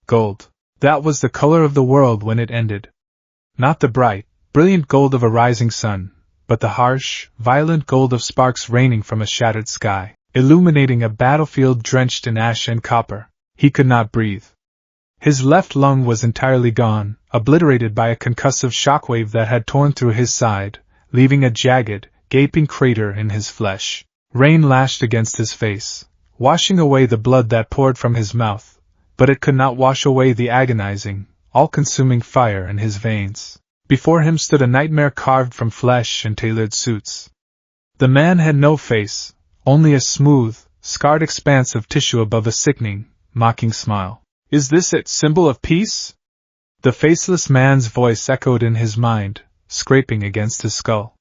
Gold. That was the color of the world when it ended. Not the bright, brilliant gold of a rising sun, but the harsh, violent gold of sparks raining from a shattered sky, illuminating a battlefield drenched in ash and copper. He could not breathe. His left lung was entirely gone, obliterated by a concussive shockwave that had torn through his side, leaving a jagged, gaping crater in his flesh. Rain lashed against his face, washing away the blood that poured from his mouth, but it could not wash away the agonizing, all-consuming fire in his veins. Before him stood a nightmare carved from flesh and tailored suits. The man had no face, only a smooth, scarred expanse of tissue above a sickening, mocking smile. Is this it, symbol of peace? The faceless man's voice echoed in his mind, scraping against his skull.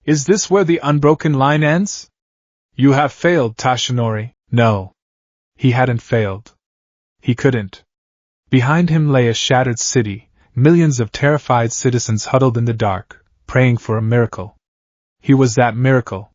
Is this where the unbroken line ends? You have failed, Tashinori. No. He hadn't failed. He couldn't. Behind him lay a shattered city, millions of terrified citizens huddled in the dark, praying for a miracle. He was that miracle.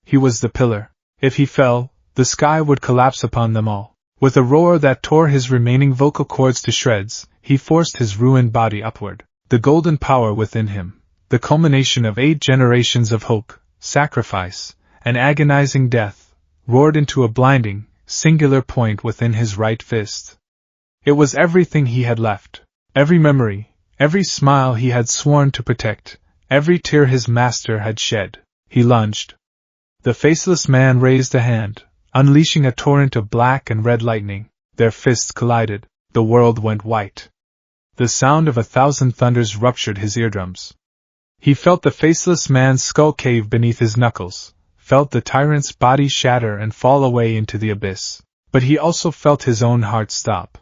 He was the pillar. If he fell, the sky would collapse upon them all. With a roar that tore his remaining vocal cords to shreds, he forced his ruined body upward. The golden power within him, the culmination of 8 generations of hope, sacrifice, and agonizing death, roared into a blinding, singular point within his right fist. It was everything he had left. Every memory, every smile he had sworn to protect, every tear his master had shed. He lunged. The faceless man raised a hand, unleashing a torrent of black and red lightning. Their fists collided. The world went white. The sound of 1,000 thunders ruptured his eardrums. He felt the faceless man's skull cave beneath his knuckles, felt the tyrant's body shatter and fall away into the abyss. But he also felt his own heart stop.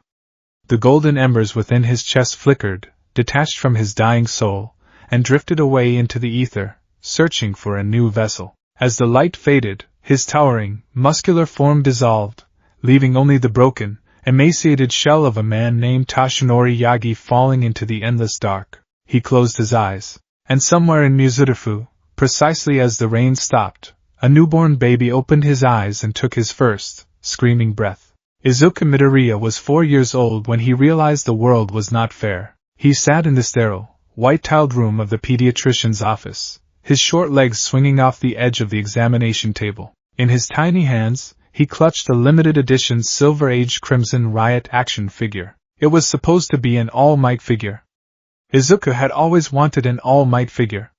The golden embers within his chest flickered, detached from his dying soul, and drifted away into the ether, searching for a new vessel. As the light faded, his towering, muscular form dissolved, leaving only the broken, emaciated shell of a man named Tashinori Yagi falling into the endless dark. He closed his eyes, and somewhere in Mizutsu, precisely as the rain stopped, a newborn baby opened his eyes and took his first, screaming breath. Izuku Midoriya was 4 years old when he realized the world was not fair. He sat in the sterile, white-tiled room of the pediatrician's office, his short legs swinging off the edge of the examination table. In his tiny hands, he clutched a limited edition Silver Age Crimson Riot action figure. It was supposed to be an All Might figure. Izuku had always wanted an All Might figure.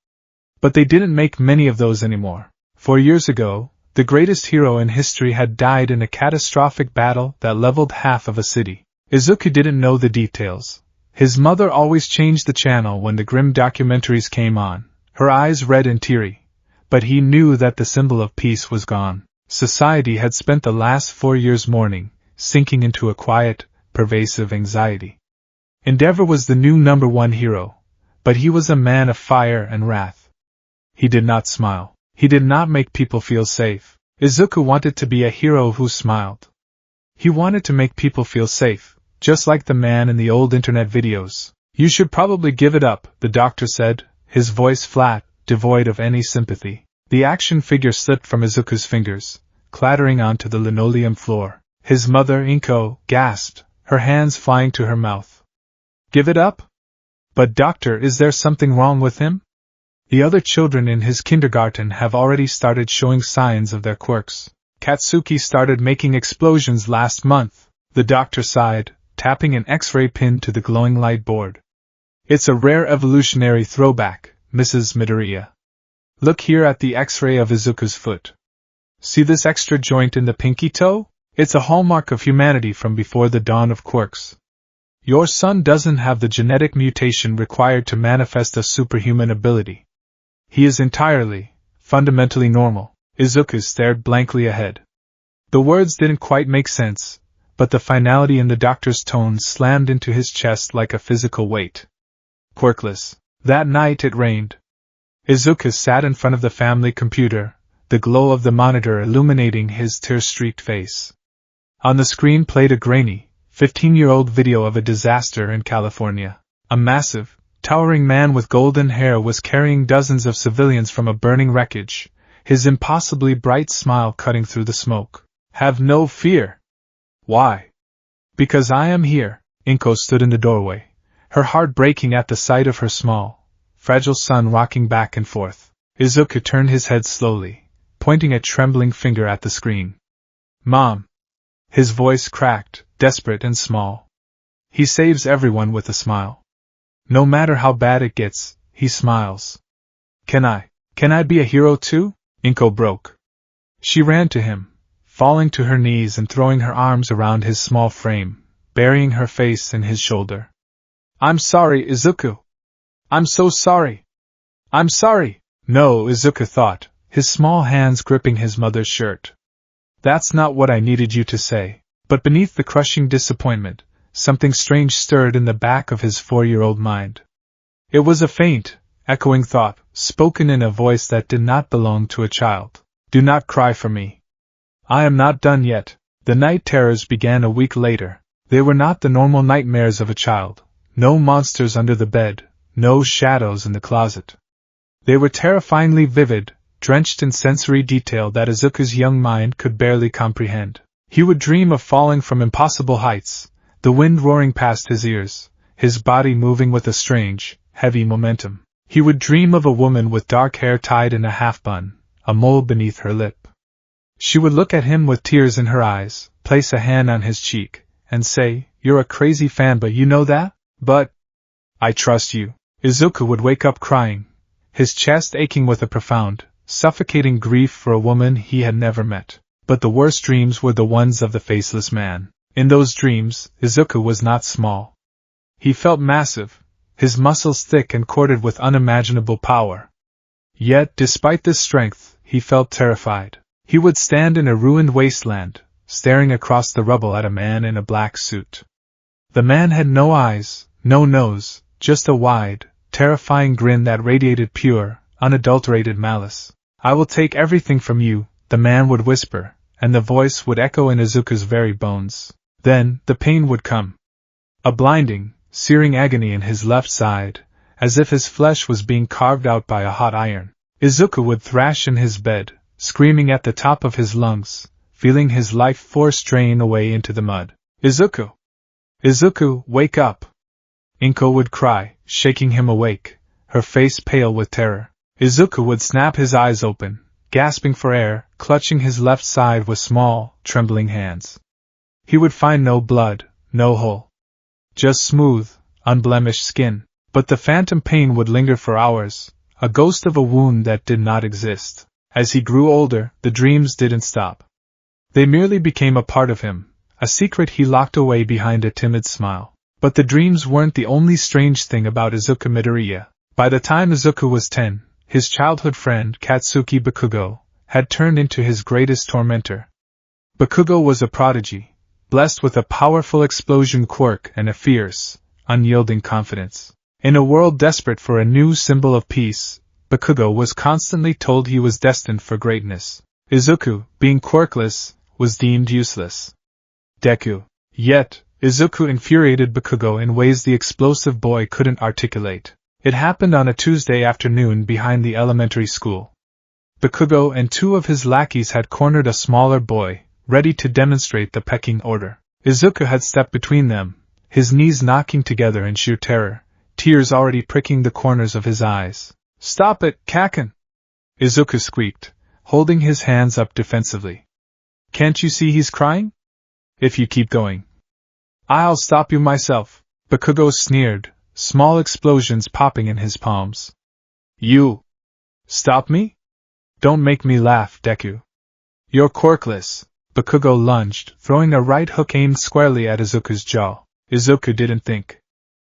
But they didn't make many of those anymore. 4 years ago, the greatest hero in history had died in a catastrophic battle that leveled half of a city. Izuku didn't know the details. His mother always changed the channel when the grim documentaries came on, her eyes red and teary. But he knew that the symbol of peace was gone. Society had spent the last 4 years mourning, sinking into a quiet, pervasive anxiety. Endeavor was the new #1 hero, but he was a man of fire and wrath. He did not smile. He did not make people feel safe. Izuku wanted to be a hero who smiled. He wanted to make people feel safe, just like the man in the old internet videos. You should probably give it up, the doctor said, his voice flat, devoid of any sympathy. The action figure slipped from Izuku's fingers, clattering onto the linoleum floor. His mother, Inko, gasped, her hands flying to her mouth. Give it up? But doctor, is there something wrong with him? The other children in his kindergarten have already started showing signs of their quirks. Katsuki started making explosions last month, the doctor sighed, tapping an X-ray pin to the glowing light board. It's a rare evolutionary throwback, Mrs. Midoriya. Look here at the X-ray of Izuku's foot. See this extra joint in the pinky toe? It's a hallmark of humanity from before the dawn of quirks. Your son doesn't have the genetic mutation required to manifest a superhuman ability. He is entirely, fundamentally normal. Izuku stared blankly ahead. The words didn't quite make sense, but the finality in the doctor's tone slammed into his chest like a physical weight. Quirkless. That night it rained. Izuku sat in front of the family computer, the glow of the monitor illuminating his tear-streaked face. On the screen played a grainy, 15-year-old video of a disaster in California. A massive, towering man with golden hair was carrying dozens of civilians from a burning wreckage, his impossibly bright smile cutting through the smoke. Have no fear. Why? Because I am here. Inko stood in the doorway, her heart breaking at the sight of her small, fragile son rocking back and forth. Izuku turned his head slowly, pointing a trembling finger at the screen. Mom! His voice cracked, desperate and small. He saves everyone with a smile. No matter how bad it gets, he smiles. Can I be a hero too? Inko broke. She ran to him, falling to her knees and throwing her arms around his small frame, burying her face in his shoulder. I'm sorry, Izuku. I'm so sorry. I'm sorry. No, Izuku thought, his small hands gripping his mother's shirt. That's not what I needed you to say. But beneath the crushing disappointment, something strange stirred in the back of his 4-year-old mind. It was a faint, echoing thought, spoken in a voice that did not belong to a child. Do not cry for me. I am not done yet. The night terrors began a week later. They were not the normal nightmares of a child. No monsters under the bed, no shadows in the closet. They were terrifyingly vivid, drenched in sensory detail that Izuku's young mind could barely comprehend. He would dream of falling from impossible heights, the wind roaring past his ears, his body moving with a strange, heavy momentum. He would dream of a woman with dark hair tied in a half-bun, a mole beneath her lip. She would look at him with tears in her eyes, place a hand on his cheek, and say, "You're a crazy fan, but you know that? But I trust you." Izuku would wake up crying, his chest aching with a profound, suffocating grief for a woman he had never met. But the worst dreams were the ones of the faceless man. In those dreams, Izuku was not small. He felt massive, his muscles thick and corded with unimaginable power. Yet, despite this strength, he felt terrified. He would stand in a ruined wasteland, staring across the rubble at a man in a black suit. The man had no eyes, no nose, just a wide, terrifying grin that radiated pure, unadulterated malice. "I will take everything from you," the man would whisper, and the voice would echo in Izuku's very bones. Then, the pain would come. A blinding, searing agony in his left side, as if his flesh was being carved out by a hot iron. Izuku would thrash in his bed, screaming at the top of his lungs, feeling his life force drain away into the mud. "Izuku! Izuku, wake up!" Inko would cry, shaking him awake, her face pale with terror. Izuku would snap his eyes open, gasping for air, clutching his left side with small, trembling hands. He would find no blood, no hole. Just smooth, unblemished skin. But the phantom pain would linger for hours, a ghost of a wound that did not exist. As he grew older, the dreams didn't stop. They merely became a part of him, a secret he locked away behind a timid smile. But the dreams weren't the only strange thing about Izuku Midoriya. By the time Izuku was 10, his childhood friend, Katsuki Bakugo, had turned into his greatest tormentor. Bakugo was a prodigy, blessed with a powerful explosion quirk and a fierce, unyielding confidence. In a world desperate for a new symbol of peace, Bakugo was constantly told he was destined for greatness. Izuku, being quirkless, was deemed useless. Deku. Yet, Izuku infuriated Bakugo in ways the explosive boy couldn't articulate. It happened on a Tuesday afternoon behind the elementary school. Bakugo and 2 of his lackeys had cornered a smaller boy, ready to demonstrate the pecking order. Izuku had stepped between them, his knees knocking together in sheer terror, tears already pricking the corners of his eyes. "Stop it, Kaken!" Izuku squeaked, holding his hands up defensively. "Can't you see he's crying? If you keep going, I'll stop you myself." Bakugo sneered, small explosions popping in his palms. "You stop me? Don't make me laugh, Deku. You're quirkless." Bakugo lunged, throwing a right hook aimed squarely at Izuku's jaw. Izuku didn't think.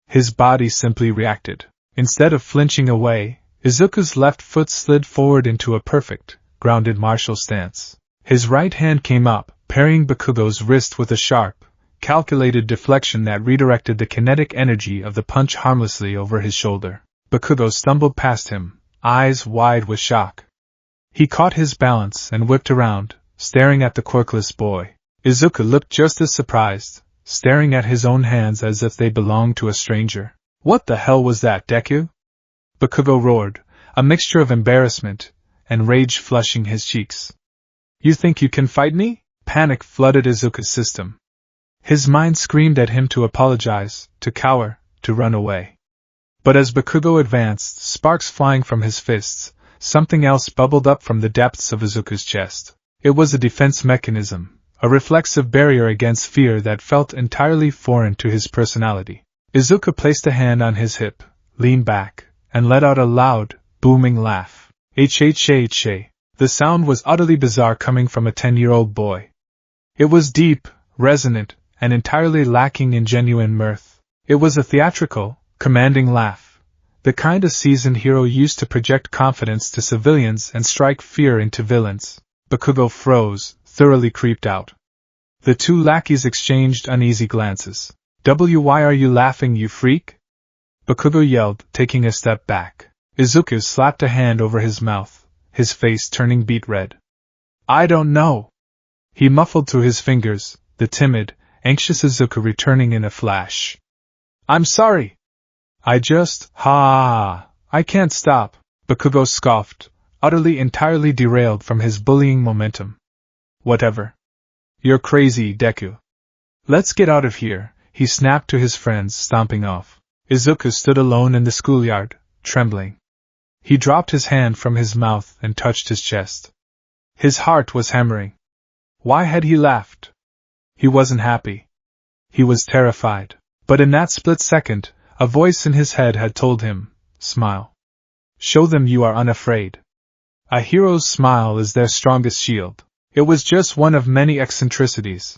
His body simply reacted. Instead of flinching away, Izuku's left foot slid forward into a perfect, grounded martial stance. His right hand came up, parrying Bakugo's wrist with a sharp, calculated deflection that redirected the kinetic energy of the punch harmlessly over his shoulder. Bakugo stumbled past him, eyes wide with shock. He caught his balance and whipped around, staring at the quirkless boy. Izuku looked just as surprised, staring at his own hands as if they belonged to a stranger. "What the hell was that, Deku?" Bakugo roared, a mixture of embarrassment and rage flushing his cheeks. "You think you can fight me?" Panic flooded Izuku's system. His mind screamed at him to apologize, to cower, to run away. But as Bakugo advanced, sparks flying from his fists, something else bubbled up from the depths of Izuku's chest. It was a defense mechanism, a reflexive barrier against fear that felt entirely foreign to his personality. Izuku placed a hand on his hip, leaned back, and let out a loud, booming laugh. H-H-H-H. The sound was utterly bizarre coming from a 10-year-old boy. It was deep, resonant, and entirely lacking in genuine mirth. It was a theatrical, commanding laugh, the kind a seasoned hero used to project confidence to civilians and strike fear into villains. Bakugo froze, thoroughly creeped out. The two lackeys exchanged uneasy glances. Why are you laughing, you freak? Bakugo yelled, taking a step back. Izuku slapped a hand over his mouth, his face turning beet red. I don't know. He muffled through his fingers, the timid, anxious Izuku returning in a flash. I'm sorry. I can't stop, Bakugo scoffed, utterly entirely derailed from his bullying momentum. Whatever. You're crazy, Deku. Let's get out of here, he snapped to his friends, stomping off. Izuku stood alone in the schoolyard, trembling. He dropped his hand from his mouth and touched his chest. His heart was hammering. Why had he laughed? He wasn't happy. He was terrified. But in that split second, a voice in his head had told him, smile. Show them you are unafraid. A hero's smile is their strongest shield. It was just one of many eccentricities.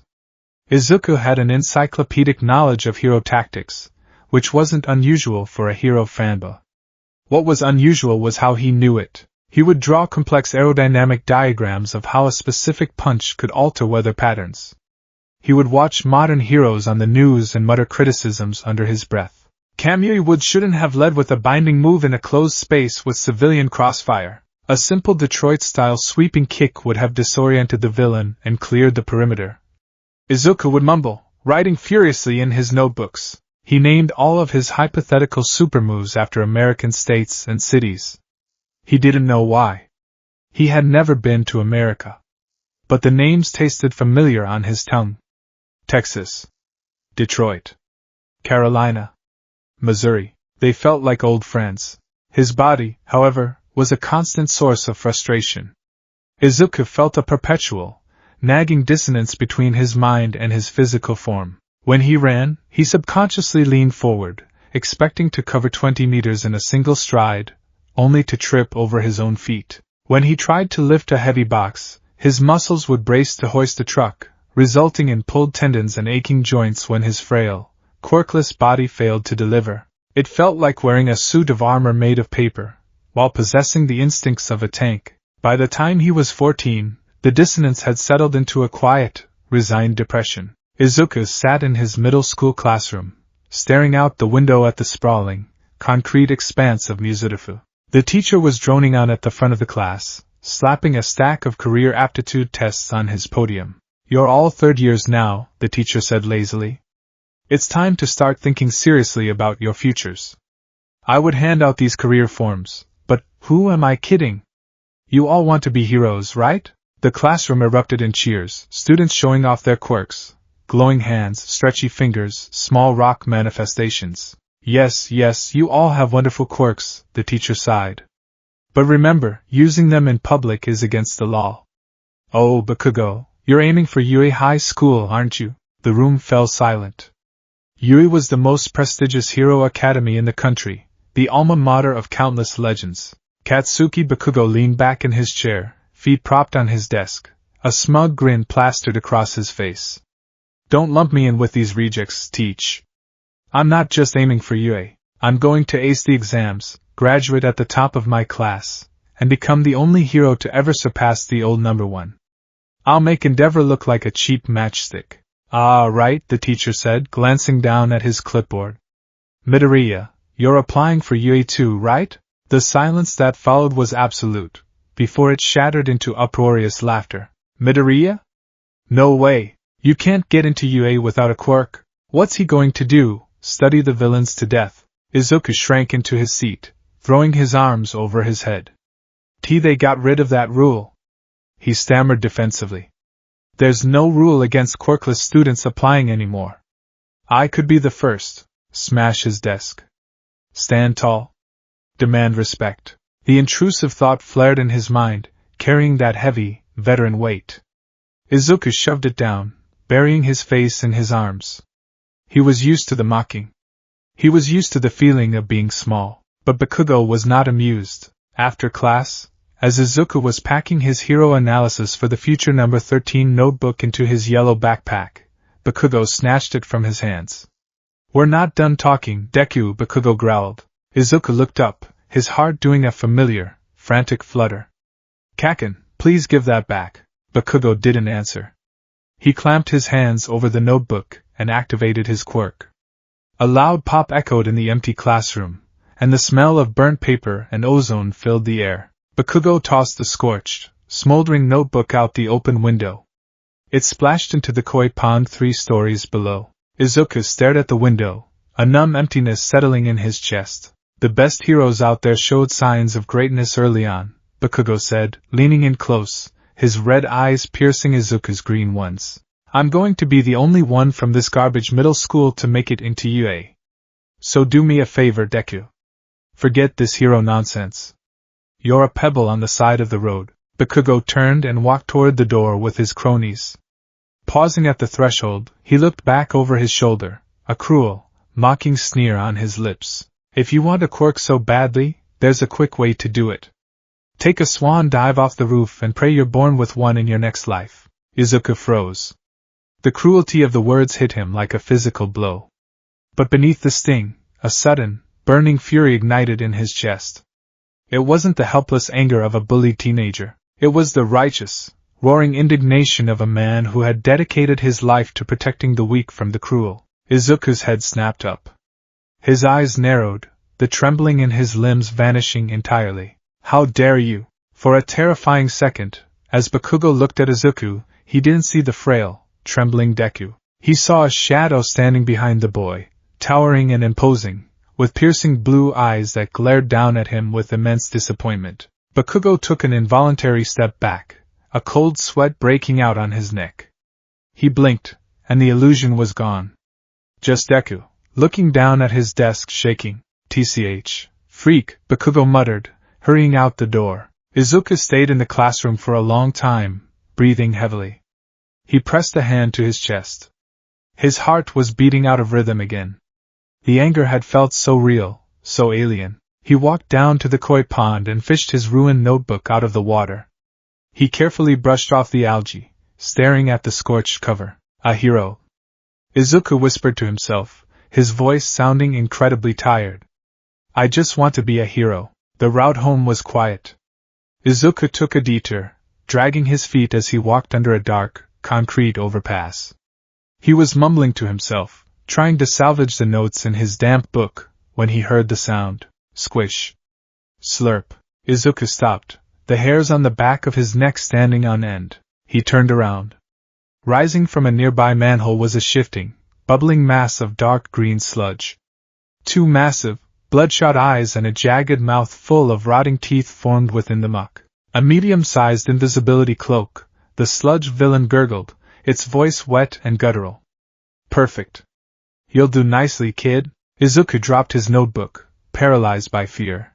Izuku had an encyclopedic knowledge of hero tactics, which wasn't unusual for a hero fanboy. What was unusual was how he knew it. He would draw complex aerodynamic diagrams of how a specific punch could alter weather patterns. He would watch modern heroes on the news and mutter criticisms under his breath. Kamui Wood shouldn't have led with a binding move in a closed space with civilian crossfire. A simple Detroit-style sweeping kick would have disoriented the villain and cleared the perimeter. Izuku would mumble, writing furiously in his notebooks. He named all of his hypothetical super moves after American states and cities. He didn't know why. He had never been to America. But the names tasted familiar on his tongue. Texas. Detroit. Carolina. Missouri. They felt like old friends. His body, however, was a constant source of frustration. Izuku felt a perpetual, nagging dissonance between his mind and his physical form. When he ran, he subconsciously leaned forward, expecting to cover 20 meters in a single stride, only to trip over his own feet. When he tried to lift a heavy box, his muscles would brace to hoist a truck, resulting in pulled tendons and aching joints when his frail, quirkless body failed to deliver. It felt like wearing a suit of armor made of paper, while possessing the instincts of a tank. By the time he was 14, the dissonance had settled into a quiet, resigned depression. Izuku sat in his middle school classroom, staring out the window at the sprawling, concrete expanse of Mizurufu. The teacher was droning on at the front of the class, slapping a stack of career aptitude tests on his podium. You're all third years now, the teacher said lazily. It's time to start thinking seriously about your futures. I would hand out these career forms, but who am I kidding? You all want to be heroes, right? The classroom erupted in cheers, students showing off their quirks. Glowing hands, stretchy fingers, small rock manifestations. Yes, you all have wonderful quirks, the teacher sighed. But remember, using them in public is against the law. Oh, Bakugo, you're aiming for Yui High School, aren't you? The room fell silent. Yui was the most prestigious hero academy in the country, the alma mater of countless legends. Katsuki Bakugo leaned back in his chair, feet propped on his desk, a smug grin plastered across his face. Don't lump me in with these rejects, teach. I'm not just aiming for Yui. I'm going to ace the exams, graduate at the top of my class, and become the only hero to ever surpass the old number one. I'll make Endeavor look like a cheap matchstick. Ah, right, the teacher said, glancing down at his clipboard. Midoriya, you're applying for Yui too, right? The silence that followed was absolute, before it shattered into uproarious laughter. Midoriya? No way. You can't get into UA without a quirk. What's he going to do, study the villains to death? Izuku shrank into his seat, throwing his arms over his head. They got rid of that rule. He stammered defensively. There's no rule against quirkless students applying anymore. I could be the first. Smash his desk. Stand tall. Demand respect. The intrusive thought flared in his mind, carrying that heavy, veteran weight. Izuku shoved it down, burying his face in his arms. He was used to the mocking. He was used to the feeling of being small. But Bakugo was not amused. After class, as Izuku was packing his hero analysis for the future number 13 notebook into his yellow backpack, Bakugo snatched it from his hands. We're not done talking, Deku, Bakugo growled. Izuku looked up, his heart doing a familiar, frantic flutter. Kaken, please give that back. Bakugo didn't answer. He clamped his hands over the notebook and activated his quirk. A loud pop echoed in the empty classroom, and the smell of burnt paper and ozone filled the air. Bakugo tossed the scorched, smoldering notebook out the open window. It splashed into the koi pond 3 stories below. Izuku stared at the window, a numb emptiness settling in his chest. The best heroes out there showed signs of greatness early on, Bakugo said, leaning in close, his red eyes piercing Izuku's green ones. I'm going to be the only one from this garbage middle school to make it into UA. So do me a favor, Deku. Forget this hero nonsense. You're a pebble on the side of the road. Bakugo turned and walked toward the door with his cronies. Pausing at the threshold, he looked back over his shoulder, a cruel, mocking sneer on his lips. If you want a quirk so badly, there's a quick way to do it. Take a swan dive off the roof and pray you're born with one in your next life. Izuku froze. The cruelty of the words hit him like a physical blow. But beneath the sting, a sudden, burning fury ignited in his chest. It wasn't the helpless anger of a bullied teenager. It was the righteous, roaring indignation of a man who had dedicated his life to protecting the weak from the cruel. Izuku's head snapped up. His eyes narrowed, the trembling in his limbs vanishing entirely. How dare you? For a terrifying second, as Bakugo looked at Izuku, he didn't see the frail, trembling Deku. He saw a shadow standing behind the boy, towering and imposing, with piercing blue eyes that glared down at him with immense disappointment. Bakugo took an involuntary step back, a cold sweat breaking out on his neck. He blinked, and the illusion was gone. Just Deku, looking down at his desk shaking. TCH. Freak, Bakugo muttered, hurrying out the door. Izuku stayed in the classroom for a long time, breathing heavily. He pressed a hand to his chest. His heart was beating out of rhythm again. The anger had felt so real, so alien. He walked down to the koi pond and fished his ruined notebook out of the water. He carefully brushed off the algae, staring at the scorched cover. A hero. Izuku whispered to himself, his voice sounding incredibly tired. I just want to be a hero. The route home was quiet. Izuku took a detour, dragging his feet as he walked under a dark, concrete overpass. He was mumbling to himself, trying to salvage the notes in his damp book, when he heard the sound. Squish. Slurp. Izuku stopped, the hairs on the back of his neck standing on end. He turned around. Rising from a nearby manhole was a shifting, bubbling mass of dark green sludge. 2 massive, bloodshot eyes and a jagged mouth full of rotting teeth formed within the muck. A medium-sized invisibility cloak, the sludge villain gurgled, its voice wet and guttural. Perfect. You'll do nicely, kid. Izuku dropped his notebook, paralyzed by fear.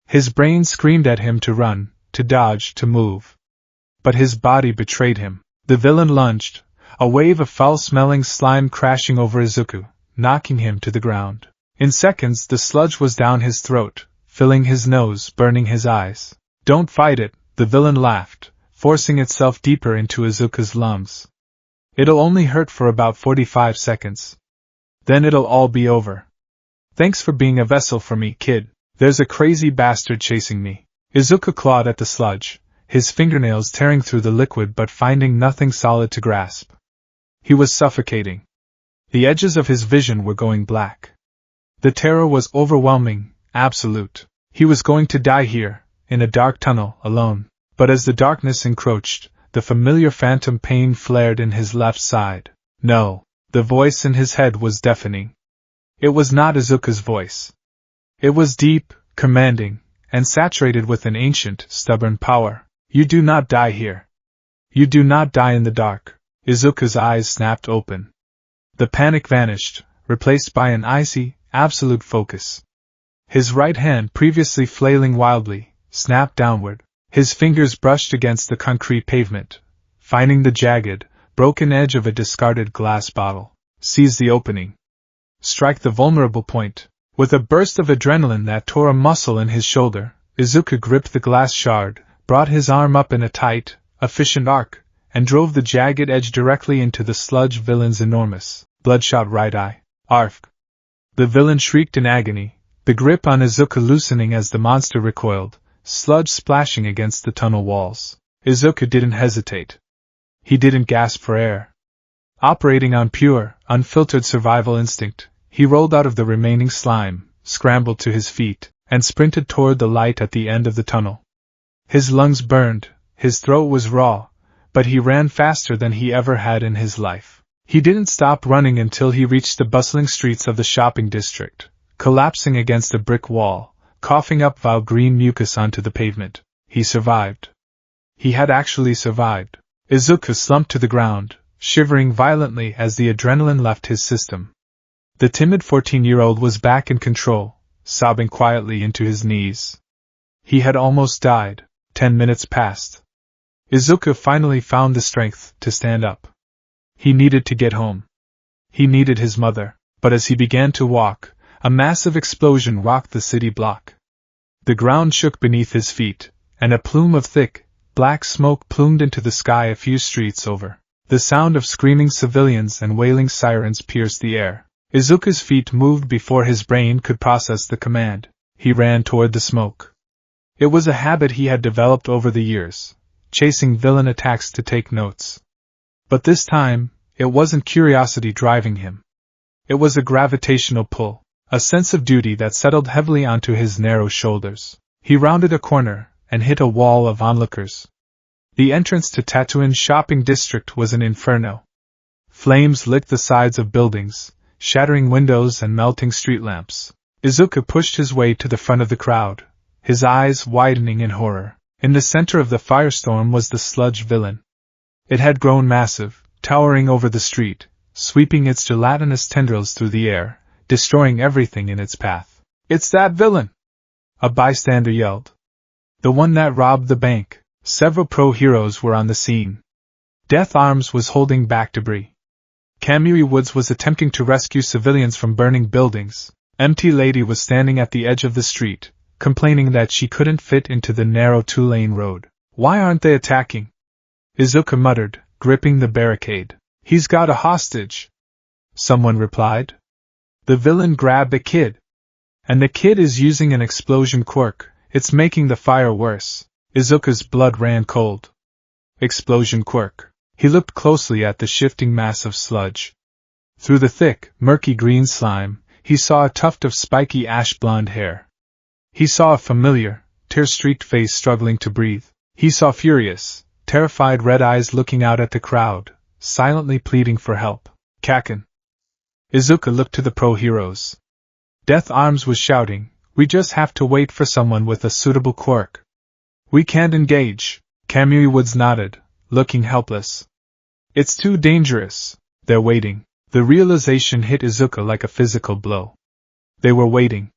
His brain screamed at him to run, to dodge, to move. But his body betrayed him. The villain lunged, a wave of foul-smelling slime crashing over Izuku, knocking him to the ground. In seconds the sludge was down his throat, filling his nose, burning his eyes. Don't fight it, the villain laughed, forcing itself deeper into Izuku's lungs. It'll only hurt for about 45 seconds. Then it'll all be over. Thanks for being a vessel for me, kid. There's a crazy bastard chasing me. Izuku clawed at the sludge, his fingernails tearing through the liquid but finding nothing solid to grasp. He was suffocating. The edges of his vision were going black. The terror was overwhelming, absolute. He was going to die here, in a dark tunnel, alone. But as the darkness encroached, the familiar phantom pain flared in his left side. No, the voice in his head was deafening. It was not Izuku's voice. It was deep, commanding, and saturated with an ancient, stubborn power. You do not die here. You do not die in the dark. Izuku's eyes snapped open. The panic vanished, replaced by an icy, absolute focus. His right hand, previously flailing wildly, snapped downward. His fingers brushed against the concrete pavement, finding the jagged, broken edge of a discarded glass bottle. Seize the opening. Strike the vulnerable point. With a burst of adrenaline that tore a muscle in his shoulder, Izuku gripped the glass shard, brought his arm up in a tight, efficient arc, and drove the jagged edge directly into the sludge villain's enormous, bloodshot right eye. Arf! The villain shrieked in agony, the grip on Izuku loosening as the monster recoiled, sludge splashing against the tunnel walls. Izuku didn't hesitate. He didn't gasp for air. Operating on pure, unfiltered survival instinct, he rolled out of the remaining slime, scrambled to his feet, and sprinted toward the light at the end of the tunnel. His lungs burned, his throat was raw, but he ran faster than he ever had in his life. He didn't stop running until he reached the bustling streets of the shopping district, collapsing against a brick wall, coughing up vile green mucus onto the pavement. He survived. He had actually survived. Izuku slumped to the ground, shivering violently as the adrenaline left his system. The timid 14-year-old was back in control, sobbing quietly into his knees. He had almost died. 10 minutes passed. Izuku finally found the strength to stand up. He needed to get home. He needed his mother, but as he began to walk, a massive explosion rocked the city block. The ground shook beneath his feet, and a plume of thick, black smoke plumed into the sky a few streets over. The sound of screaming civilians and wailing sirens pierced the air. Izuku's feet moved before his brain could process the command. He ran toward the smoke. It was a habit he had developed over the years, chasing villain attacks to take notes. But this time, it wasn't curiosity driving him. It was a gravitational pull, a sense of duty that settled heavily onto his narrow shoulders. He rounded a corner and hit a wall of onlookers. The entrance to Tatooine's shopping district was an inferno. Flames licked the sides of buildings, shattering windows and melting street lamps. Izuku pushed his way to the front of the crowd, his eyes widening in horror. In the center of the firestorm was the sludge villain. It had grown massive, towering over the street, sweeping its gelatinous tendrils through the air, destroying everything in its path. "It's that villain!" a bystander yelled. "The one that robbed the bank." Several pro-heroes were on the scene. Death Arms was holding back debris. Kamui Woods was attempting to rescue civilians from burning buildings. Empty Lady was standing at the edge of the street, complaining that she couldn't fit into the narrow 2-lane road. "Why aren't they attacking?" Izuku muttered, gripping the barricade. "He's got a hostage," someone replied. "The villain grabbed the kid. And the kid is using an explosion quirk. It's making the fire worse." Izuku's blood ran cold. Explosion quirk. He looked closely at the shifting mass of sludge. Through the thick, murky green slime, he saw a tuft of spiky ash-blonde hair. He saw a familiar, tear-streaked face struggling to breathe. He saw furious, terrified red eyes looking out at the crowd, silently pleading for help. "Kaken." Izuku looked to the pro-heroes. Death Arms was shouting, "We just have to wait for someone with a suitable quirk. We can't engage." Kamui Woods nodded, looking helpless. "It's too dangerous. They're waiting." The realization hit Izuku like a physical blow. They were waiting.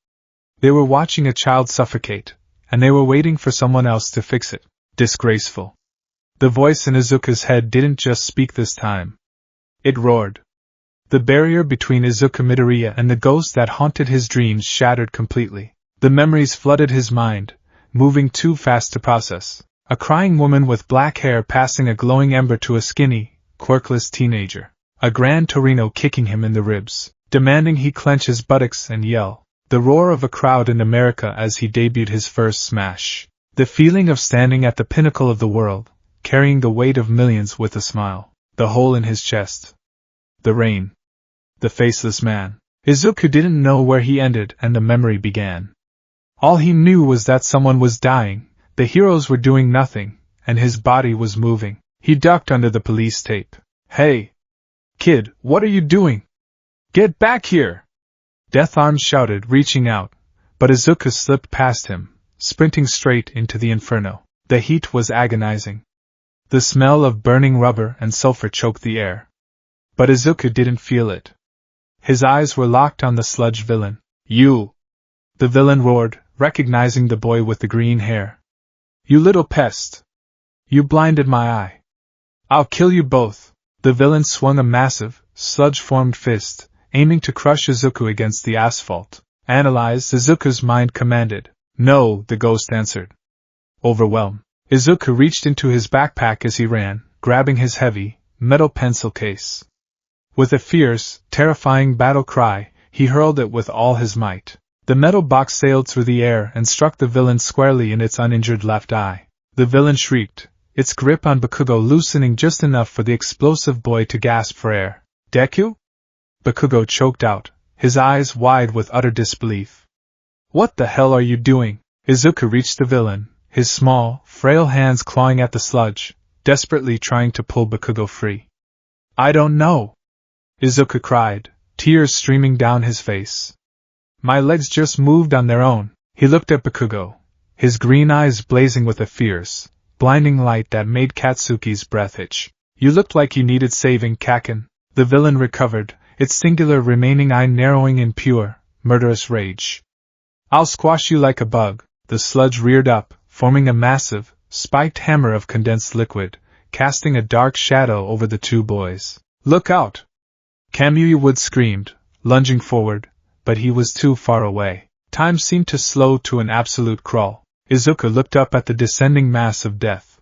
They were watching a child suffocate, and they were waiting for someone else to fix it. Disgraceful. The voice in Izuku's head didn't just speak this time. It roared. The barrier between Izuku Midoriya and the ghost that haunted his dreams shattered completely. The memories flooded his mind, moving too fast to process. A crying woman with black hair passing a glowing ember to a skinny, quirkless teenager. A Gran Torino kicking him in the ribs, demanding he clench his buttocks and yell. The roar of a crowd in America as he debuted his first smash. The feeling of standing at the pinnacle of the world, carrying the weight of millions with a smile. The hole in his chest. The rain. The faceless man. Izuku didn't know where he ended and the memory began. All he knew was that someone was dying, the heroes were doing nothing, and his body was moving. He ducked under the police tape. "Hey! Kid, what are you doing? Get back here!" Death Arms shouted, reaching out, but Izuku slipped past him, sprinting straight into the inferno. The heat was agonizing. The smell of burning rubber and sulfur choked the air. But Izuku didn't feel it. His eyes were locked on the sludge villain. You! The villain roared, recognizing the boy with the green hair. You little pest! You blinded my eye. I'll kill you both! The villain swung a massive, sludge-formed fist, aiming to crush Izuku against the asphalt. Analyze, Izuku's mind commanded. No, the ghost answered. Overwhelmed, Izuku reached into his backpack as he ran, grabbing his heavy, metal pencil case. With a fierce, terrifying battle cry, he hurled it with all his might. The metal box sailed through the air and struck the villain squarely in its uninjured left eye. The villain shrieked, its grip on Bakugo loosening just enough for the explosive boy to gasp for air. Deku? Bakugo choked out, his eyes wide with utter disbelief. What the hell are you doing? Izuku reached the villain, his small, frail hands clawing at the sludge, desperately trying to pull Bakugo free. I don't know! Izuku cried, tears streaming down his face. My legs just moved on their own. He looked at Bakugo, his green eyes blazing with a fierce, blinding light that made Katsuki's breath itch. You looked like you needed saving, Kaken. The villain recovered, its singular remaining eye narrowing in pure, murderous rage. I'll squash you like a bug. The sludge reared up, forming a massive, spiked hammer of condensed liquid, casting a dark shadow over the two boys. Look out! Kamui Wood screamed, lunging forward, but he was too far away. Time seemed to slow to an absolute crawl. Izuku looked up at the descending mass of death.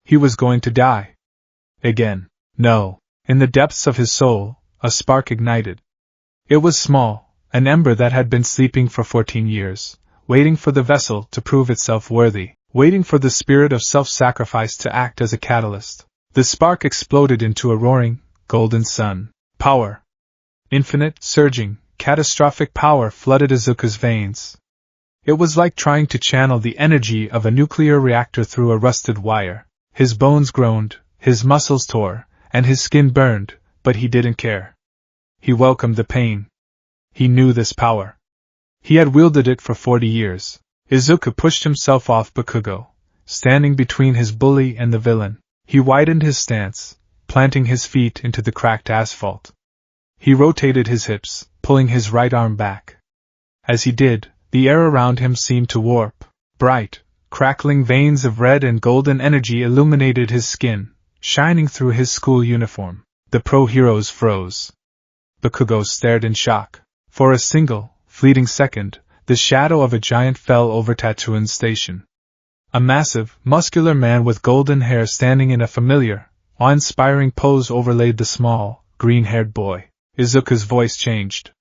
He was going to die. Again. No. In the depths of his soul, a spark ignited. It was small, an ember that had been sleeping for 14 years, waiting for the vessel to prove itself worthy, waiting for the spirit of self-sacrifice to act as a catalyst. The spark exploded into a roaring, golden sun. Power. Infinite, surging, catastrophic power flooded Izuku's veins. It was like trying to channel the energy of a nuclear reactor through a rusted wire. His bones groaned, his muscles tore, and his skin burned, but he didn't care. He welcomed the pain. He knew this power. He had wielded it for 40 years. Izuku pushed himself off Bakugo, standing between his bully and the villain. He widened his stance, planting his feet into the cracked asphalt. He rotated his hips, pulling his right arm back. As he did, the air around him seemed to warp. Bright, crackling veins of red and golden energy illuminated his skin, shining through his school uniform. The pro-heroes froze. Bakugo stared in shock. For a single, fleeting second, the shadow of a giant fell over Tatooine Station. A massive, muscular man with golden hair standing in a familiar, awe-inspiring pose overlaid the small, green-haired boy. Izuku's voice changed.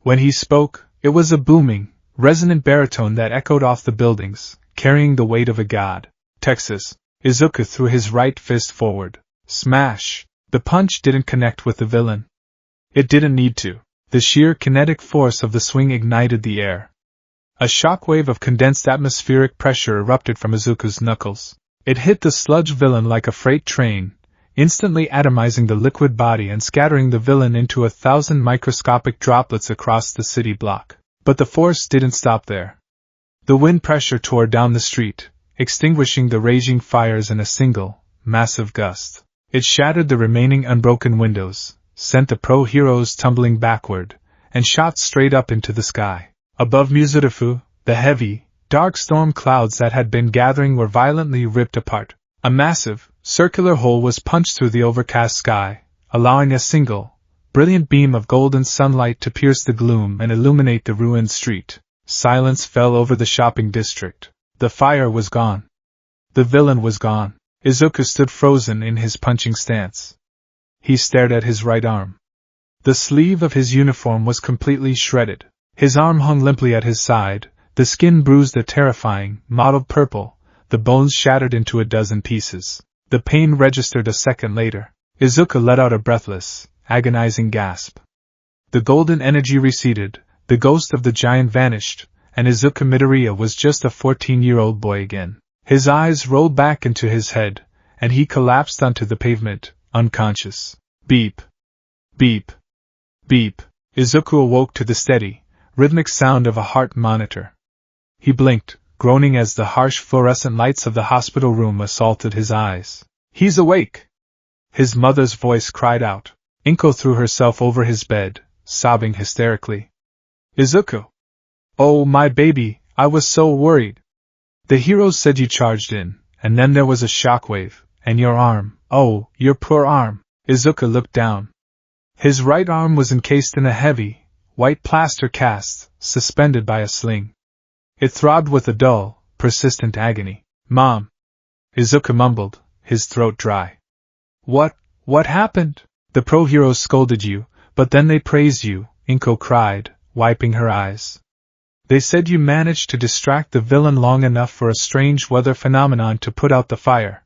When he spoke, it was a booming, resonant baritone that echoed off the buildings, carrying the weight of a god. Texas. Izuku threw his right fist forward. Smash! The punch didn't connect with the villain. It didn't need to. The sheer kinetic force of the swing ignited the air. A shockwave of condensed atmospheric pressure erupted from Izuku's knuckles. It hit the sludge villain like a freight train, instantly atomizing the liquid body and scattering the villain into 1,000 microscopic droplets across the city block. But the force didn't stop there. The wind pressure tore down the street, extinguishing the raging fires in a single, massive gust. It shattered the remaining unbroken windows, sent the pro-heroes tumbling backward, and shot straight up into the sky. Above Muzurifu, the heavy, dark storm clouds that had been gathering were violently ripped apart. A massive, circular hole was punched through the overcast sky, allowing a single, brilliant beam of golden sunlight to pierce the gloom and illuminate the ruined street. Silence fell over the shopping district. The fire was gone. The villain was gone. Izuku stood frozen in his punching stance. He stared at his right arm. The sleeve of his uniform was completely shredded. His arm hung limply at his side, the skin bruised a terrifying, mottled purple, the bones shattered into a dozen pieces. The pain registered a second later. Izuku let out a breathless, agonizing gasp. The golden energy receded, the ghost of the giant vanished, and Izuku Midoriya was just a 14-year-old boy again. His eyes rolled back into his head, and he collapsed onto the pavement, unconscious. Beep. Beep. Beep. Izuku awoke to the steady, rhythmic sound of a heart monitor. He blinked, groaning as the harsh fluorescent lights of the hospital room assaulted his eyes. He's awake! His mother's voice cried out. Inko threw herself over his bed, sobbing hysterically. Izuku! Oh, my baby, I was so worried. The heroes said you charged in, and then there was a shockwave, and your arm, oh, your poor arm. Izuku looked down. His right arm was encased in a heavy, white plaster cast, suspended by a sling. It throbbed with a dull, persistent agony. Mom! Izuku mumbled, his throat dry. What happened? The pro-heroes scolded you, but then they praised you, Inko cried, wiping her eyes. They said you managed to distract the villain long enough for a strange weather phenomenon to put out the fire.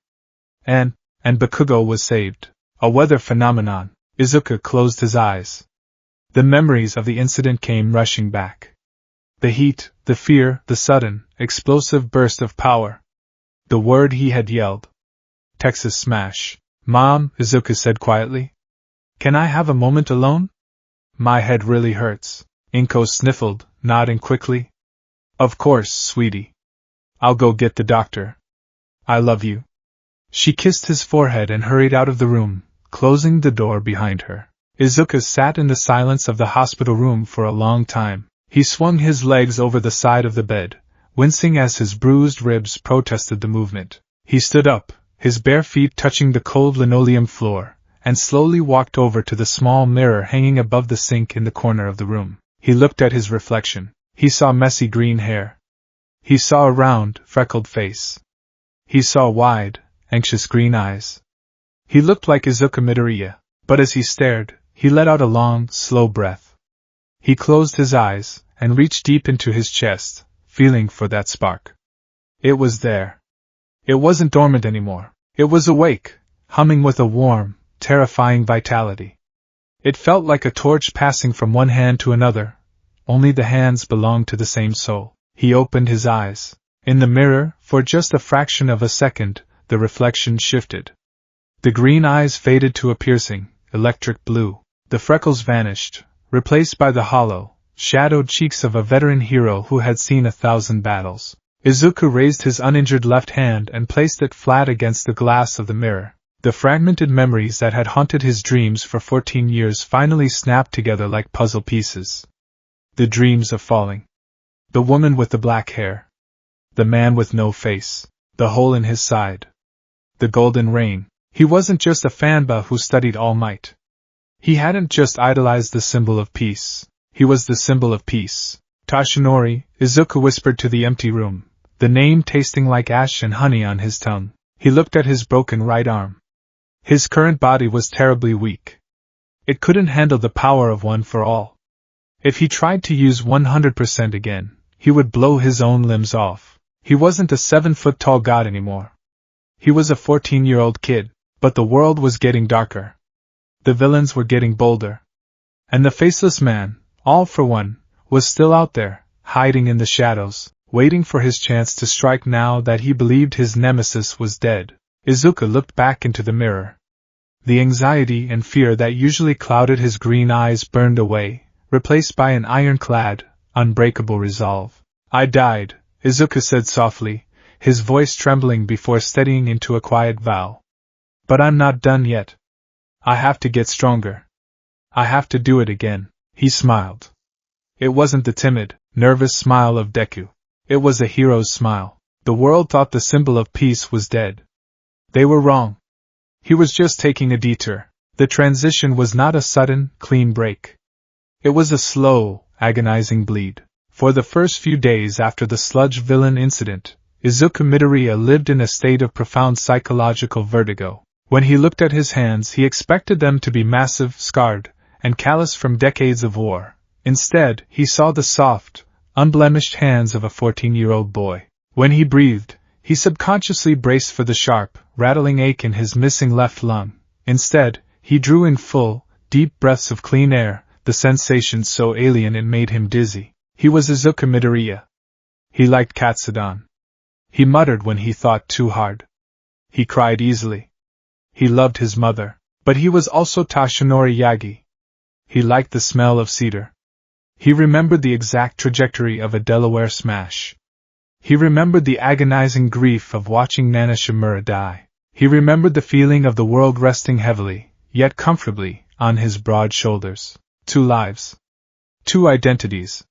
And Bakugo was saved. A weather phenomenon. Izuku closed his eyes. The memories of the incident came rushing back. The heat, the fear, the sudden, explosive burst of power. The word he had yelled. Texas Smash. Mom, Izuku said quietly. Can I have a moment alone? My head really hurts. Inko sniffled, nodding quickly. Of course, sweetie. I'll go get the doctor. I love you. She kissed his forehead and hurried out of the room, closing the door behind her. Izuku sat in the silence of the hospital room for a long time. He swung his legs over the side of the bed, wincing as his bruised ribs protested the movement. He stood up, his bare feet touching the cold linoleum floor, and slowly walked over to the small mirror hanging above the sink in the corner of the room. He looked at his reflection. He saw messy green hair. He saw a round, freckled face. He saw wide, anxious green eyes. He looked like Izuku Midoriya, but as he stared, he let out a long, slow breath. He closed his eyes, and reached deep into his chest, feeling for that spark. It was there. It wasn't dormant anymore. It was awake, humming with a warm, terrifying vitality. It felt like a torch passing from one hand to another, only the hands belonged to the same soul. He opened his eyes. In the mirror, for just a fraction of a second, the reflection shifted. The green eyes faded to a piercing, electric blue. The freckles vanished, replaced by the hollow, shadowed cheeks of a veteran hero who had seen 1,000 battles. Izuku raised his uninjured left hand and placed it flat against the glass of the mirror. The fragmented memories that had haunted his dreams for 14 years finally snapped together like puzzle pieces. The dreams of falling. The woman with the black hair. The man with no face. The hole in his side. The golden rain. He wasn't just a fanboy who studied All Might. He hadn't just idolized the symbol of peace. He was the symbol of peace. Tashinori, Izuku whispered to the empty room, the name tasting like ash and honey on his tongue. He looked at his broken right arm. His current body was terribly weak. It couldn't handle the power of one for all. If he tried to use 100% again, he would blow his own limbs off. He wasn't a 7-foot-tall god anymore. He was a 14-year-old kid, but the world was getting darker. The villains were getting bolder. And the faceless man, all for one, was still out there, hiding in the shadows, waiting for his chance to strike now that he believed his nemesis was dead. Izuku looked back into the mirror. The anxiety and fear that usually clouded his green eyes burned away, replaced by an ironclad, unbreakable resolve. I died, Izuku said softly, his voice trembling before steadying into a quiet vow. But I'm not done yet. I have to get stronger. I have to do it again. He smiled. It wasn't the timid, nervous smile of Deku. It was a hero's smile. The world thought the symbol of peace was dead. They were wrong. He was just taking a detour. The transition was not a sudden, clean break. It was a slow, agonizing bleed. For the first few days after the sludge villain incident, Izuku Midoriya lived in a state of profound psychological vertigo. When he looked at his hands, he expected them to be massive, scarred, and calloused from decades of war. Instead, he saw the soft, unblemished hands of a 14-year-old boy. When he breathed, he subconsciously braced for the sharp, rattling ache in his missing left lung. Instead, he drew in full, deep breaths of clean air, the sensation so alien it made him dizzy. He was Izuku Midoriya. He liked Katsudan. He muttered when he thought too hard. He cried easily. He loved his mother. But he was also Tashinori Yagi. He liked the smell of cedar. He remembered the exact trajectory of a Delaware smash. He remembered the agonizing grief of watching Nana Shimura die. He remembered the feeling of the world resting heavily, yet comfortably, on his broad shoulders. 2 lives. 2 identities.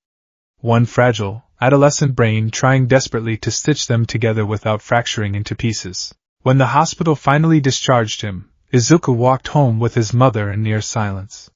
One fragile, adolescent brain trying desperately to stitch them together without fracturing into pieces. When the hospital finally discharged him, Izuku walked home with his mother in near silence.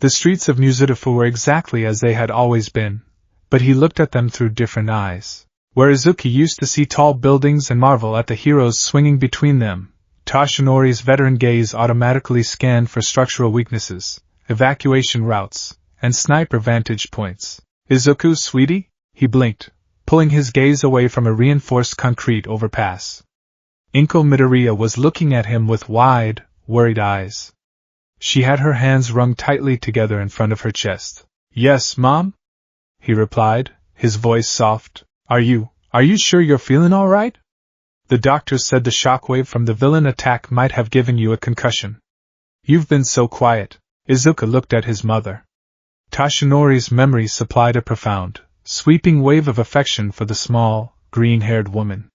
The streets of Mizutofu were exactly as they had always been, but he looked at them through different eyes. Where Izuku used to see tall buildings and marvel at the heroes swinging between them, Toshinori's veteran gaze automatically scanned for structural weaknesses, evacuation routes, and sniper vantage points. Izuku, sweetie? He blinked, pulling his gaze away from a reinforced concrete overpass. Inko Midoriya was looking at him with wide, worried eyes. She had her hands wrung tightly together in front of her chest. Yes, Mom? He replied, his voice soft. Are you sure you're feeling all right? The doctors said the shockwave from the villain attack might have given you a concussion. You've been so quiet. Izuku looked at his mother. Toshinori's memory supplied a profound, sweeping wave of affection for the small, green-haired woman.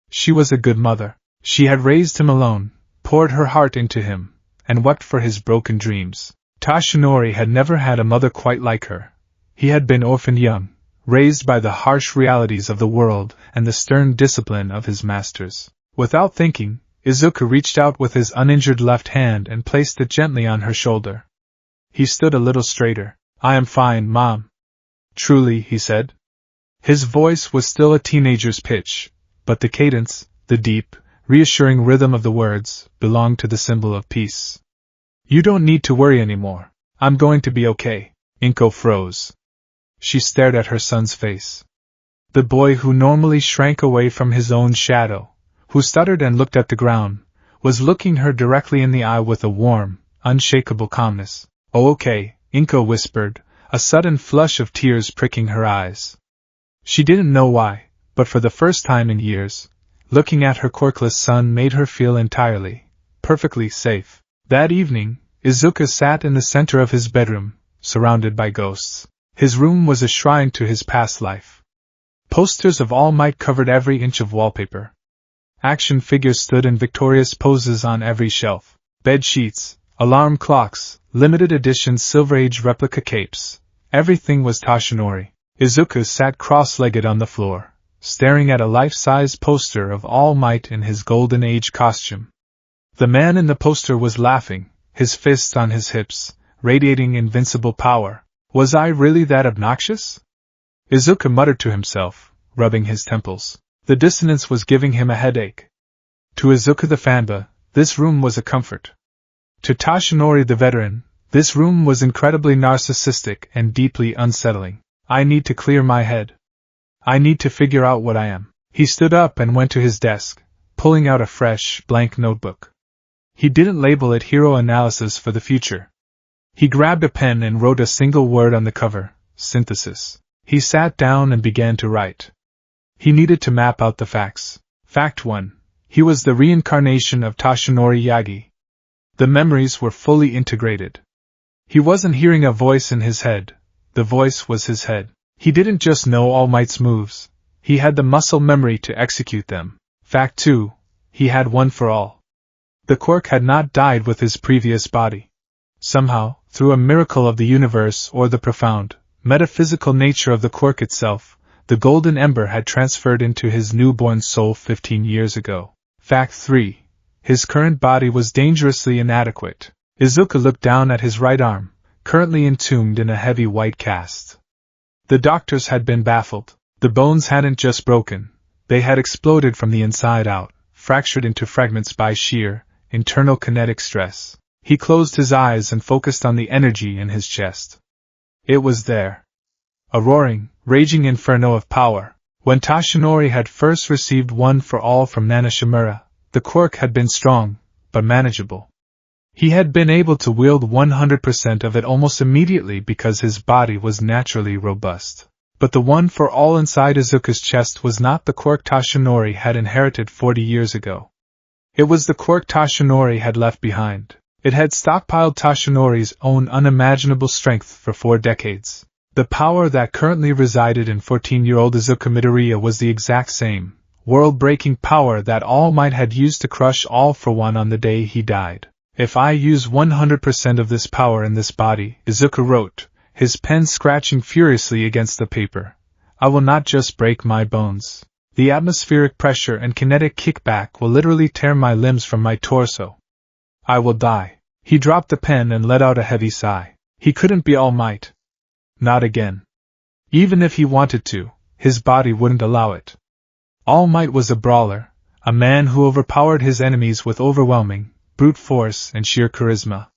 She was a good mother. She had raised him alone, poured her heart into him, and wept for his broken dreams. Toshinori had never had a mother quite like her. He had been orphaned young, raised by the harsh realities of the world and the stern discipline of his masters. Without thinking, Izuku reached out with his uninjured left hand and placed it gently on her shoulder. He stood a little straighter. I am fine, Mom. Truly, he said. His voice was still a teenager's pitch, but the cadence, the deep, reassuring rhythm of the words, belonged to the symbol of peace. You don't need to worry anymore. I'm going to be okay. Inko froze. She stared at her son's face. The boy who normally shrank away from his own shadow, who stuttered and looked at the ground, was looking her directly in the eye with a warm, unshakable calmness. Oh, okay, Inko whispered, a sudden flush of tears pricking her eyes. She didn't know why, but for the first time in years, looking at her quirkless son made her feel entirely, perfectly safe. That evening, Izuku sat in the center of his bedroom, surrounded by ghosts. His room was a shrine to his past life. Posters of All Might covered every inch of wallpaper. Action figures stood in victorious poses on every shelf. Bed sheets, alarm clocks, limited edition Silver Age replica capes. Everything was Toshinori. Izuku sat cross-legged on the floor, staring at a life-size poster of All Might in his Golden Age costume. The man in the poster was laughing, his fists on his hips, radiating invincible power. Was I really that obnoxious? Izuku muttered to himself, rubbing his temples. The dissonance was giving him a headache. To Izuku the fanba, this room was a comfort. To Toshinori the veteran, this room was incredibly narcissistic and deeply unsettling. I need to clear my head. I need to figure out what I am. He stood up and went to his desk, pulling out a fresh, blank notebook. He didn't label it Hero Analysis for the Future. He grabbed a pen and wrote a single word on the cover, synthesis. He sat down and began to write. He needed to map out the facts. Fact 1. He was the reincarnation of Toshinori Yagi. The memories were fully integrated. He wasn't hearing a voice in his head. The voice was his head. He didn't just know All Might's moves. He had the muscle memory to execute them. Fact 2. He had one for all. The quirk had not died with his previous body. Somehow, through a miracle of the universe or the profound, metaphysical nature of the quirk itself, the golden ember had transferred into his newborn soul 15 years ago. Fact 3. His current body was dangerously inadequate. Izuku looked down at his right arm, currently entombed in a heavy white cast. The doctors had been baffled. The bones hadn't just broken, they had exploded from the inside out, fractured into fragments by sheer, internal kinetic stress. He closed his eyes and focused on the energy in his chest. It was there. A roaring, raging inferno of power. When Toshinori had first received One for All from Nana Shimura, the quirk had been strong, but manageable. He had been able to wield 100% of it almost immediately because his body was naturally robust. But the One for All inside Izuku's chest was not the quirk Toshinori had inherited 40 years ago. It was the quirk Toshinori had left behind. It had stockpiled Toshinori's own unimaginable strength for 4 decades. The power that currently resided in 14-year-old Izuku Midoriya was the exact same, world-breaking power that All Might had used to crush All for One on the day he died. If I use 100% of this power in this body, Izuku wrote, his pen scratching furiously against the paper, I will not just break my bones. The atmospheric pressure and kinetic kickback will literally tear my limbs from my torso. I will die. He dropped the pen and let out a heavy sigh. He couldn't be All Might. Not again. Even if he wanted to, his body wouldn't allow it. All Might was a brawler, a man who overpowered his enemies with overwhelming, brute force and sheer charisma.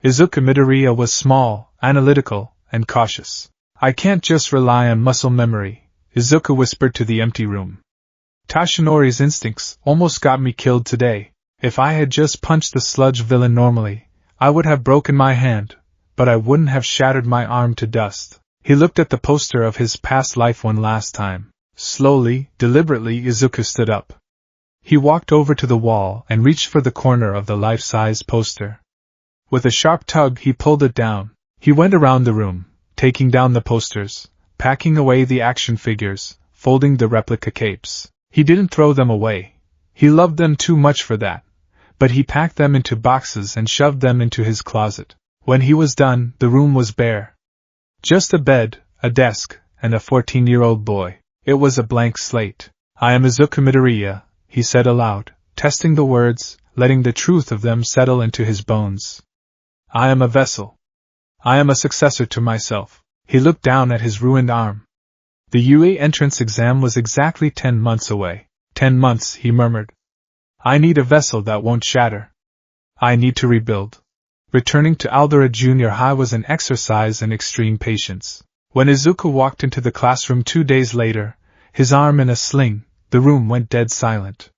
Izuku Midoriya was small, analytical, and cautious. I can't just rely on muscle memory, Izuku whispered to the empty room. Tashinori's instincts almost got me killed today. If I had just punched the sludge villain normally, I would have broken my hand, but I wouldn't have shattered my arm to dust. He looked at the poster of his past life one last time. Slowly, deliberately, Izuku stood up. He walked over to the wall and reached for the corner of the life-size poster. With a sharp tug, he pulled it down. He went around the room, taking down the posters, packing away the action figures, folding the replica capes. He didn't throw them away. He loved them too much for that. But he packed them into boxes and shoved them into his closet. When he was done, the room was bare. Just a bed, a desk, and a 14-year-old boy. It was a blank slate. I am Izuku Midoriya, he said aloud, testing the words, letting the truth of them settle into his bones. I am a vessel. I am a successor to myself. He looked down at his ruined arm. The UA entrance exam was exactly 10 months away. 10 months, he murmured. I need a vessel that won't shatter. I need to rebuild. Returning to Aldera Junior High was an exercise in extreme patience. When Izuku walked into the classroom 2 days later, his arm in a sling, the room went dead silent.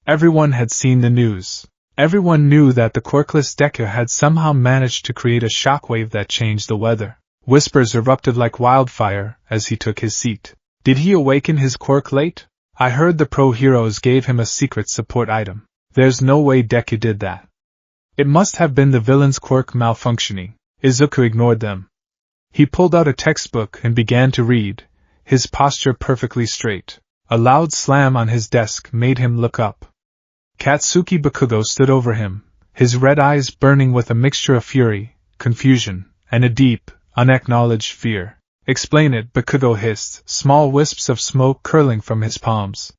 Everyone had seen the news. Everyone knew that the quirkless Deku had somehow managed to create a shockwave that changed the weather. Whispers erupted like wildfire as he took his seat. Did he awaken his quirk late? I heard the pro heroes gave him a secret support item. There's no way Deku did that. It must have been the villain's quirk malfunctioning. Izuku ignored them. He pulled out a textbook and began to read, his posture perfectly straight. A loud slam on his desk made him look up. Katsuki Bakugo stood over him, his red eyes burning with a mixture of fury, confusion, and a deep, unacknowledged fear. Explain it, Bakugo hissed, small wisps of smoke curling from his palms.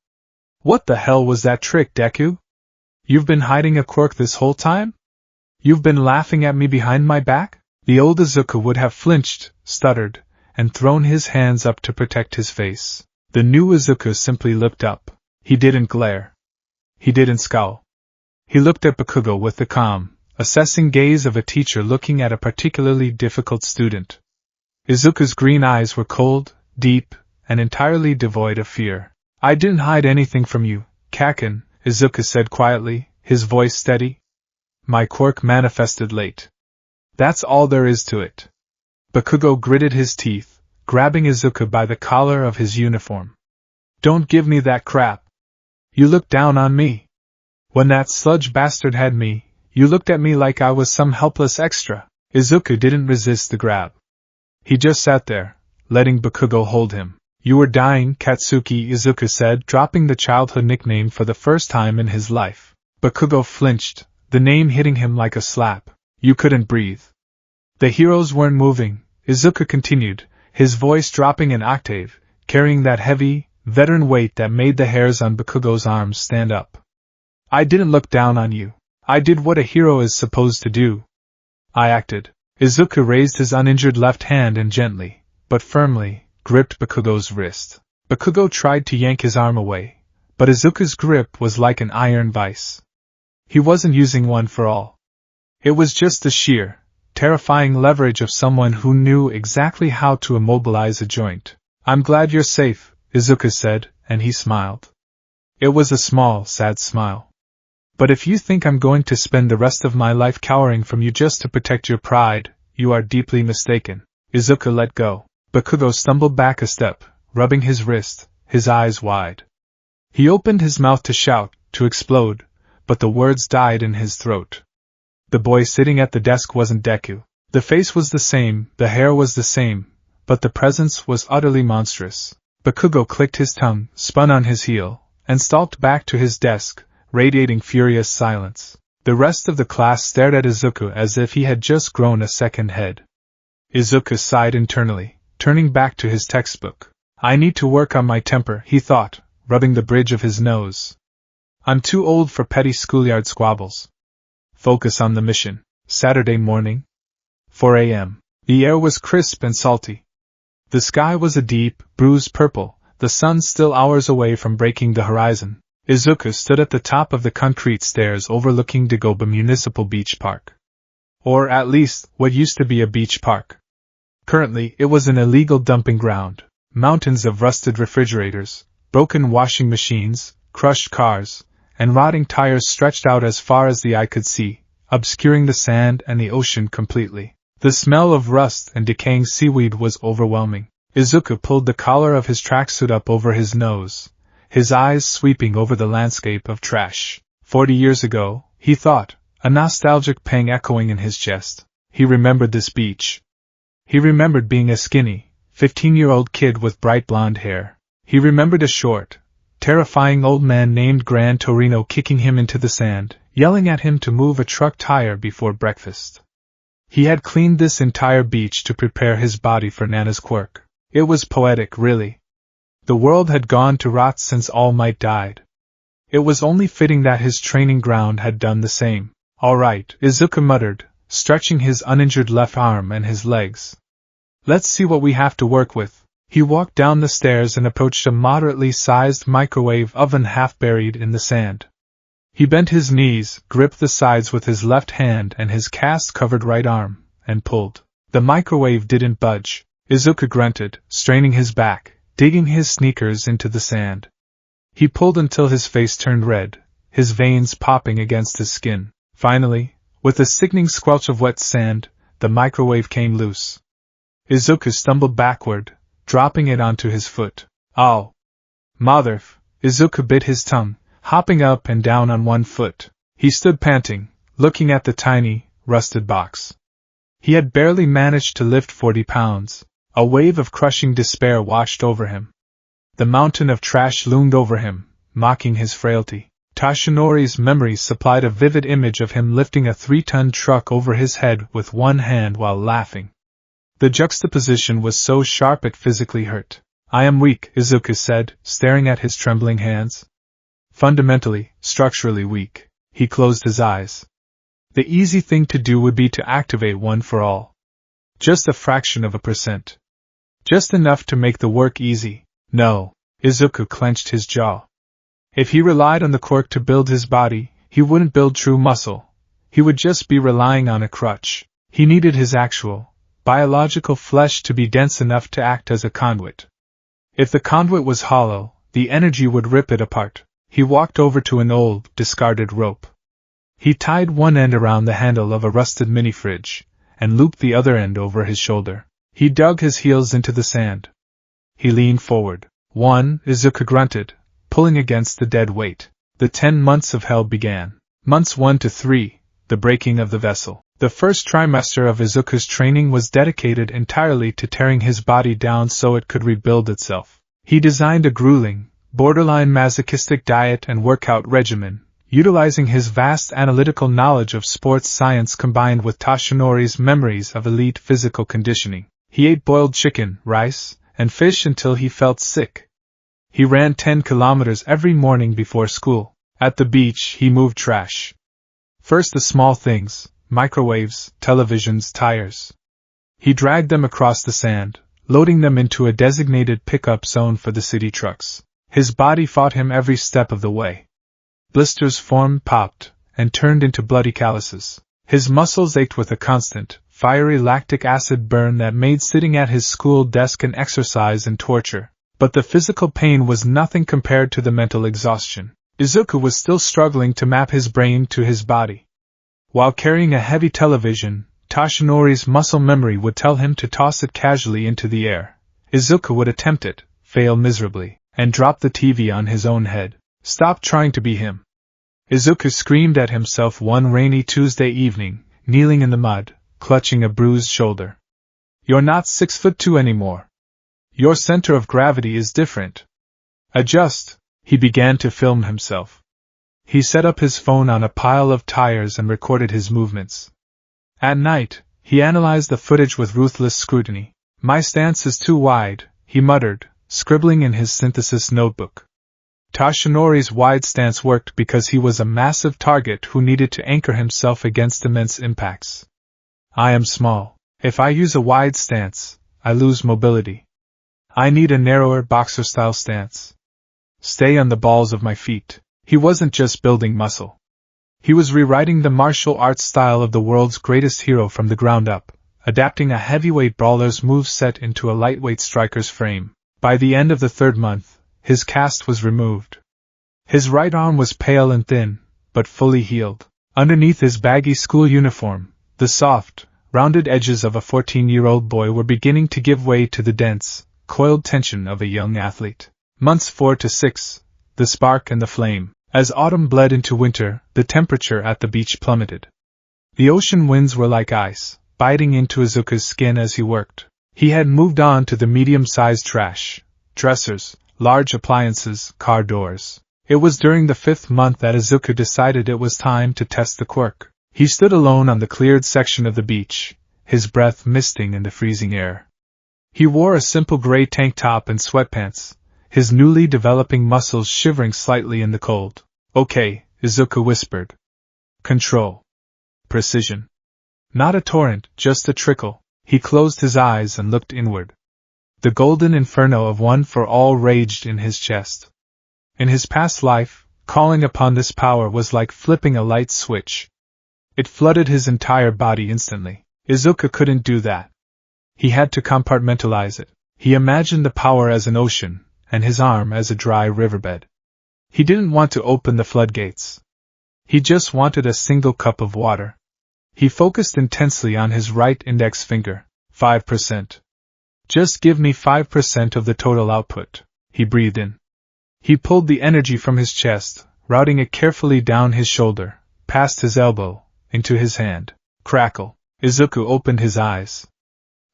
What the hell was that trick, Deku? You've been hiding a quirk this whole time? You've been laughing at me behind my back? The old Izuku would have flinched, stuttered, and thrown his hands up to protect his face. The new Izuku simply looked up. He didn't glare. He didn't scowl. He looked at Bakugo with the calm, assessing gaze of a teacher looking at a particularly difficult student. Izuku's green eyes were cold, deep, and entirely devoid of fear. I didn't hide anything from you, Kaken, Izuku said quietly, his voice steady. My quirk manifested late. That's all there is to it. Bakugo gritted his teeth, grabbing Izuku by the collar of his uniform. Don't give me that crap. You looked down on me. When that sludge bastard had me, you looked at me like I was some helpless extra. Izuku didn't resist the grab. He just sat there, letting Bakugo hold him. You were dying, Katsuki, Izuku said, dropping the childhood nickname for the first time in his life. Bakugo flinched, the name hitting him like a slap. You couldn't breathe. The heroes weren't moving, Izuku continued, his voice dropping an octave, carrying that heavy, veteran weight that made the hairs on Bakugo's arms stand up. I didn't look down on you. I did what a hero is supposed to do. I acted. Izuku raised his uninjured left hand and gently, but firmly, gripped Bakugo's wrist. Bakugo tried to yank his arm away, but Izuku's grip was like an iron vice. He wasn't using one for all. It was just the sheer, terrifying leverage of someone who knew exactly how to immobilize a joint. I'm glad you're safe, Izuku said, and he smiled. It was a small, sad smile. But if you think I'm going to spend the rest of my life cowering from you just to protect your pride, you are deeply mistaken. Izuku let go. Bakugo stumbled back a step, rubbing his wrist, his eyes wide. He opened his mouth to shout, to explode, but the words died in his throat. The boy sitting at the desk wasn't Deku. The face was the same, the hair was the same, but the presence was utterly monstrous. Bakugo clicked his tongue, spun on his heel, and stalked back to his desk, radiating furious silence. The rest of the class stared at Izuku as if he had just grown a second head. Izuku sighed internally, turning back to his textbook. I need to work on my temper, he thought, rubbing the bridge of his nose. I'm too old for petty schoolyard squabbles. Focus on the mission. Saturday morning. 4 a.m. The air was crisp and salty. The sky was a deep, bruised purple, the sun still hours away from breaking the horizon. Izuku stood at the top of the concrete stairs overlooking Dagoba Municipal Beach Park. Or at least, what used to be a beach park. Currently, it was an illegal dumping ground. Mountains of rusted refrigerators, broken washing machines, crushed cars, and rotting tires stretched out as far as the eye could see, obscuring the sand and the ocean completely. The smell of rust and decaying seaweed was overwhelming. Izuku pulled the collar of his tracksuit up over his nose, his eyes sweeping over the landscape of trash. 40 years ago, he thought, a nostalgic pang echoing in his chest. He remembered this beach. He remembered being a skinny, 15-year-old kid with bright blonde hair. He remembered a short, terrifying old man named Gran Torino kicking him into the sand, yelling at him to move a truck tire before breakfast. He had cleaned this entire beach to prepare his body for Nana's quirk. It was poetic, really. The world had gone to rot since All Might died. It was only fitting that his training ground had done the same. All right, Izuku muttered, stretching his uninjured left arm and his legs. Let's see what we have to work with. He walked down the stairs and approached a moderately sized microwave oven half buried in the sand. He bent his knees, gripped the sides with his left hand and his cast-covered right arm, and pulled. The microwave didn't budge. Izuku grunted, straining his back, digging his sneakers into the sand. He pulled until his face turned red, his veins popping against his skin. Finally, with a sickening squelch of wet sand, the microwave came loose. Izuku stumbled backward, dropping it onto his foot. Ow! Motherf! Izuku bit his tongue, hopping up and down on one foot. He stood panting, looking at the tiny, rusted box. He had barely managed to lift 40 pounds. A wave of crushing despair washed over him. The mountain of trash loomed over him, mocking his frailty. Tashinori's memories supplied a vivid image of him lifting a 3-ton truck over his head with one hand while laughing. The juxtaposition was so sharp it physically hurt. I am weak, Izuku said, staring at his trembling hands. Fundamentally, structurally weak. He closed his eyes. The easy thing to do would be to activate one for all. Just a fraction of a percent. Just enough to make the work easy. No. Izuku clenched his jaw. If he relied on the quirk to build his body, he wouldn't build true muscle. He would just be relying on a crutch. He needed his actual, biological flesh to be dense enough to act as a conduit. If the conduit was hollow, the energy would rip it apart. He walked over to an old, discarded rope. He tied one end around the handle of a rusted mini-fridge, and looped the other end over his shoulder. He dug his heels into the sand. He leaned forward. Izuku grunted, pulling against the dead weight. The 10 months of hell began. Months 1 to 3, the breaking of the vessel. The first trimester of Izuku's training was dedicated entirely to tearing his body down so it could rebuild itself. He designed a grueling, borderline masochistic diet and workout regimen, utilizing his vast analytical knowledge of sports science combined with Tashinori's memories of elite physical conditioning. He ate boiled chicken, rice, and fish until he felt sick. He ran 10 kilometers every morning before school. At the beach, he moved trash. First the small things, microwaves, televisions, tires. He dragged them across the sand, loading them into a designated pickup zone for the city trucks. His body fought him every step of the way. Blisters formed, popped, and turned into bloody calluses. His muscles ached with a constant, fiery lactic acid burn that made sitting at his school desk an exercise in torture. But the physical pain was nothing compared to the mental exhaustion. Izuku was still struggling to map his brain to his body. While carrying a heavy television, Tashinori's muscle memory would tell him to toss it casually into the air. Izuku would attempt it, fail miserably, and drop the TV on his own head. Stop trying to be him. Izuku screamed at himself one rainy Tuesday evening, kneeling in the mud, clutching a bruised shoulder. You're not 6'2" anymore. Your center of gravity is different. Adjust. He began to film himself. He set up his phone on a pile of tires and recorded his movements. At night, he analyzed the footage with ruthless scrutiny. "My stance is too wide," he muttered, scribbling in his synthesis notebook. Tashinori's wide stance worked because he was a massive target who needed to anchor himself against immense impacts. "I am small. If I use a wide stance, I lose mobility. I need a narrower boxer-style stance. Stay on the balls of my feet." He wasn't just building muscle. He was rewriting the martial arts style of the world's greatest hero from the ground up, adapting a heavyweight brawler's moveset into a lightweight striker's frame. By the end of the 3rd month, his cast was removed. His right arm was pale and thin, but fully healed. Underneath his baggy school uniform, the soft, rounded edges of a 14-year-old boy were beginning to give way to the dense, coiled tension of a young athlete. Months 4 to 6, the spark and the flame. As autumn bled into winter, the temperature at the beach plummeted. The ocean winds were like ice, biting into Izuku's skin as he worked. He had moved on to the medium-sized trash, dressers, large appliances, car doors. It was during the 5th month that Izuku decided it was time to test the quirk. He stood alone on the cleared section of the beach, his breath misting in the freezing air. He wore a simple gray tank top and sweatpants, his newly developing muscles shivering slightly in the cold. "Okay," Izuku whispered. "Control. Precision. Not a torrent, just a trickle." He closed his eyes and looked inward. The golden inferno of One for All raged in his chest. In his past life, calling upon this power was like flipping a light switch. It flooded his entire body instantly. Izuku couldn't do that. He had to compartmentalize it. He imagined the power as an ocean, and his arm as a dry riverbed. He didn't want to open the floodgates. He just wanted a single cup of water. He focused intensely on his right index finger. 5%. "Just give me 5% of the total output," he breathed in. He pulled the energy from his chest, routing it carefully down his shoulder, past his elbow, into his hand. Crackle. Izuku opened his eyes.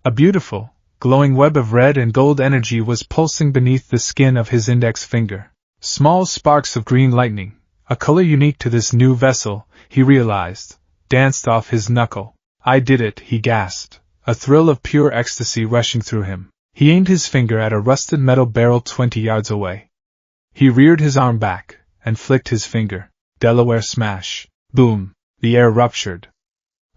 A beautiful, glowing web of red and gold energy was pulsing beneath the skin of his index finger. Small sparks of green lightning, a color unique to this new vessel, he realized, danced off his knuckle. "I did it," he gasped, a thrill of pure ecstasy rushing through him. He aimed his finger at a rusted metal barrel 20 yards away. He reared his arm back, and flicked his finger. Delaware smash. Boom. The air ruptured.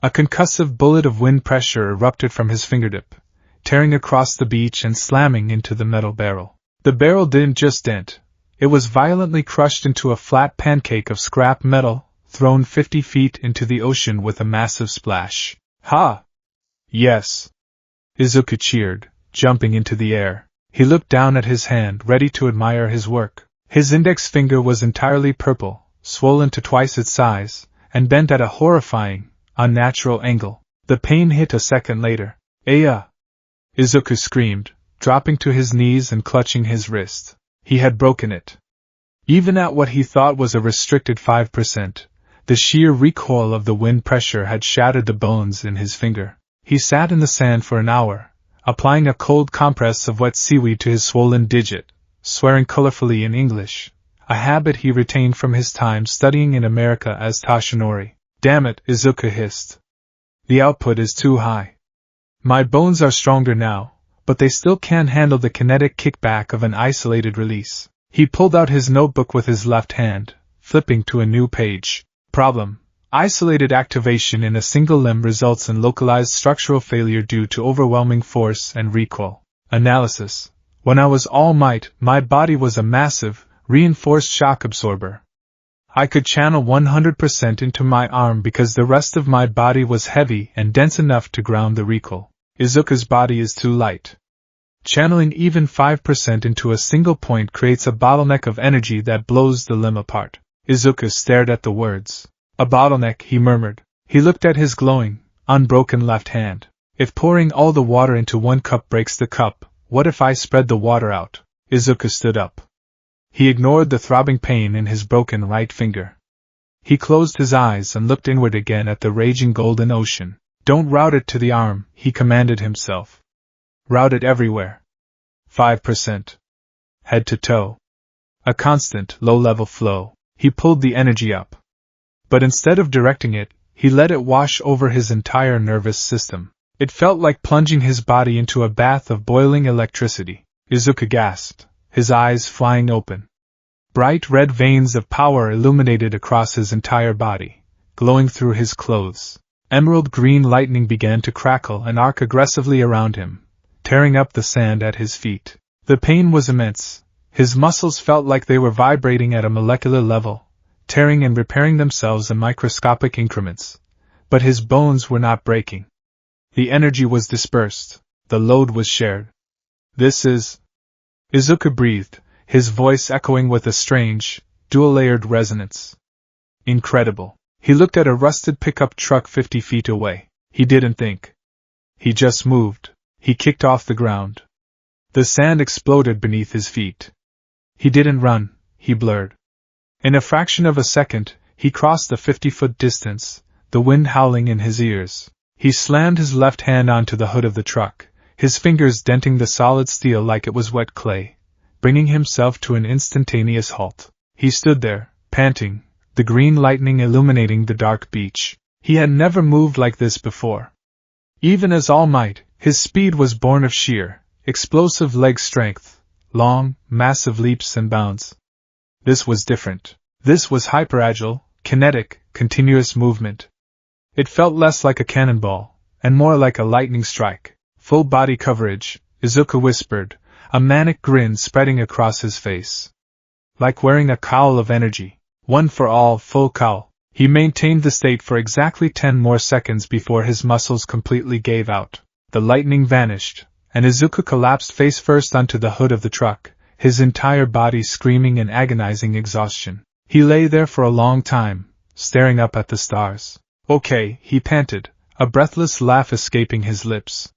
A concussive bullet of wind pressure erupted from his fingertip, tearing across the beach and slamming into the metal barrel. The barrel didn't just dent. It was violently crushed into a flat pancake of scrap metal, thrown 50 feet into the ocean with a massive splash. "Ha! Yes!" Izuku cheered, jumping into the air. He looked down at his hand, ready to admire his work. His index finger was entirely purple, swollen to twice its size, and bent at a horrifying, unnatural angle. The pain hit a second later. "Aya!" Izuku screamed, dropping to his knees and clutching his wrist. He had broken it. Even at what he thought was a restricted 5%, the sheer recoil of the wind pressure had shattered the bones in his finger. He sat in the sand for an hour, applying a cold compress of wet seaweed to his swollen digit, swearing colorfully in English, a habit he retained from his time studying in America as Tashinori. "Damn it," Izuku hissed. "The output is too high. My bones are stronger now, but they still can't handle the kinetic kickback of an isolated release." He pulled out his notebook with his left hand, flipping to a new page. Problem: isolated activation in a single limb results in localized structural failure due to overwhelming force and recoil. Analysis: when I was all might, my body was a massive, reinforced shock absorber. I could channel 100% into my arm because the rest of my body was heavy and dense enough to ground the recoil. Izuku's body is too light. Channeling even 5% into a single point creates a bottleneck of energy that blows the limb apart. Izuku stared at the words. "A bottleneck," he murmured. He looked at his glowing, unbroken left hand. "If pouring all the water into one cup breaks the cup, what if I spread the water out?" Izuku stood up. He ignored the throbbing pain in his broken right finger. He closed his eyes and looked inward again at the raging golden ocean. "Don't route it to the arm," he commanded himself. "Route it everywhere. 5%. Head to toe. A constant, low-level flow. He pulled the energy up. But instead of directing it, he let it wash over his entire nervous system. It felt like plunging his body into a bath of boiling electricity. Izuku gasped, his eyes flying open. Bright red veins of power illuminated across his entire body, glowing through his clothes. Emerald green lightning began to crackle and arc aggressively around him, tearing up the sand at his feet. The pain was immense. His muscles felt like they were vibrating at a molecular level, tearing and repairing themselves in microscopic increments. But his bones were not breaking. The energy was dispersed. The load was shared. This is... Izuku breathed, his voice echoing with a strange, dual-layered resonance. Incredible. He looked at a rusted pickup truck 50 feet away. He didn't think. He just moved. He kicked off the ground. The sand exploded beneath his feet. He didn't run, he blurred. In a fraction of a second, he crossed the 50-foot distance, the wind howling in his ears. He slammed his left hand onto the hood of the truck, his fingers denting the solid steel like it was wet clay, bringing himself to an instantaneous halt. He stood there, panting, the green lightning illuminating the dark beach. He had never moved like this before. Even as All Might, his speed was born of sheer, explosive leg strength, long, massive leaps and bounds. This was different. This was hyper-agile, kinetic, continuous movement. It felt less like a cannonball, and more like a lightning strike. Full body coverage, Izuku whispered, a manic grin spreading across his face. Like wearing a cowl of energy. One for all, full cowl. He maintained the state for exactly 10 more seconds before his muscles completely gave out. The lightning vanished, and Izuku collapsed face first onto the hood of the truck, his entire body screaming in agonizing exhaustion. He lay there for a long time, staring up at the stars. Okay, he panted, a breathless laugh escaping his lips.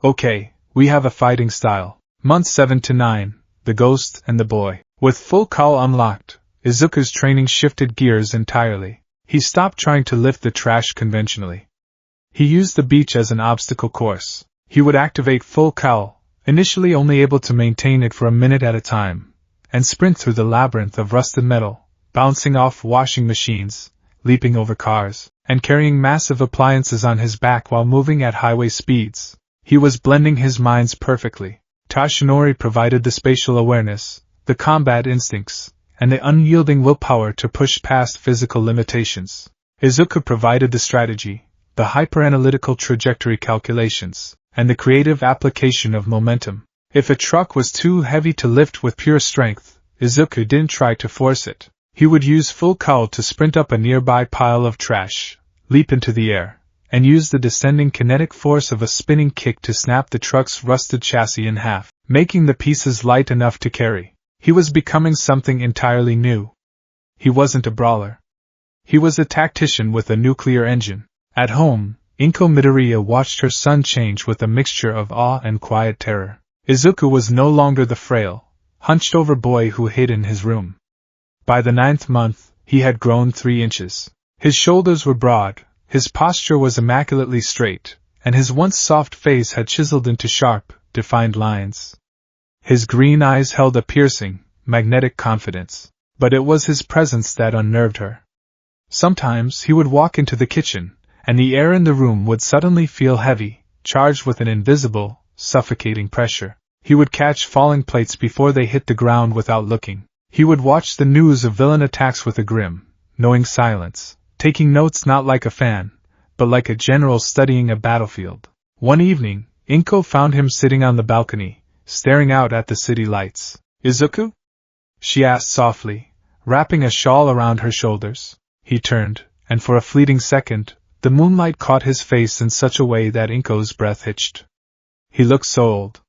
Okay, we have a fighting style. Months 7 to 9, the ghost and the boy. With full cowl unlocked, Izuku's training shifted gears entirely. He stopped trying to lift the trash conventionally. He used the beach as an obstacle course. He would activate full cowl, initially only able to maintain it for a minute at a time, and sprint through the labyrinth of rusted metal, bouncing off washing machines, leaping over cars, and carrying massive appliances on his back while moving at highway speeds. He was blending his minds perfectly. Tashinori provided the spatial awareness, the combat instincts, and the unyielding willpower to push past physical limitations. Izuku provided the strategy, the hyperanalytical trajectory calculations, and the creative application of momentum. If a truck was too heavy to lift with pure strength, Izuku didn't try to force it. He would use full cowl to sprint up a nearby pile of trash, leap into the air, and use the descending kinetic force of a spinning kick to snap the truck's rusted chassis in half, making the pieces light enough to carry. He was becoming something entirely new. He wasn't a brawler. He was a tactician with a nuclear engine. At home, Inko Midoriya watched her son change with a mixture of awe and quiet terror. Izuku was no longer the frail, hunched-over boy who hid in his room. By the 9th month, he had grown 3 inches. His shoulders were broad, his posture was immaculately straight, and his once soft face had chiseled into sharp, defined lines. His green eyes held a piercing, magnetic confidence, but it was his presence that unnerved her. Sometimes he would walk into the kitchen, and the air in the room would suddenly feel heavy, charged with an invisible, suffocating pressure. He would catch falling plates before they hit the ground without looking. He would watch the news of villain attacks with a grim, knowing silence, taking notes not like a fan, but like a general studying a battlefield. One evening, Inko found him sitting on the balcony, staring out at the city lights. "Izuku?" she asked softly, wrapping a shawl around her shoulders. He turned, and for a fleeting second, the moonlight caught his face in such a way that Inko's breath hitched. He looked so old.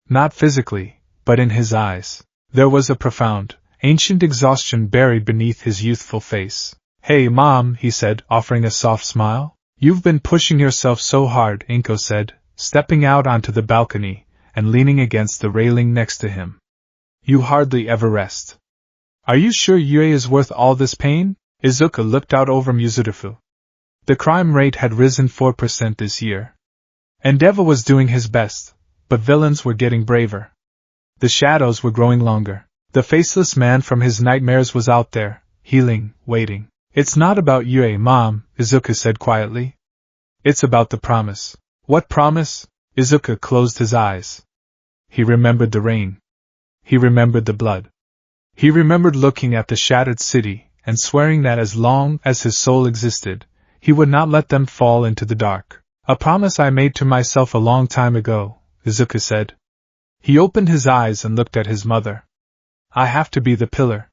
Not physically, but in his eyes. There was a profound, ancient exhaustion buried beneath his youthful face. "Hey, Mom," he said, offering a soft smile. "You've been pushing yourself so hard," Inko said, stepping out onto the balcony and leaning against the railing next to him. "You hardly ever rest. Are you sure Yue is worth all this pain?" Izuku looked out over Mizurufu. The crime rate had risen 4% this year. Endeavor was doing his best, but villains were getting braver. The shadows were growing longer. The faceless man from his nightmares was out there, healing, waiting. It's not about you, Mom, Izuku said quietly. It's about the promise. What promise? Izuku closed his eyes. He remembered the rain. He remembered the blood. He remembered looking at the shattered city, and swearing that as long as his soul existed, he would not let them fall into the dark. A promise I made to myself a long time ago, Izuku said. He opened his eyes and looked at his mother. I have to be the pillar.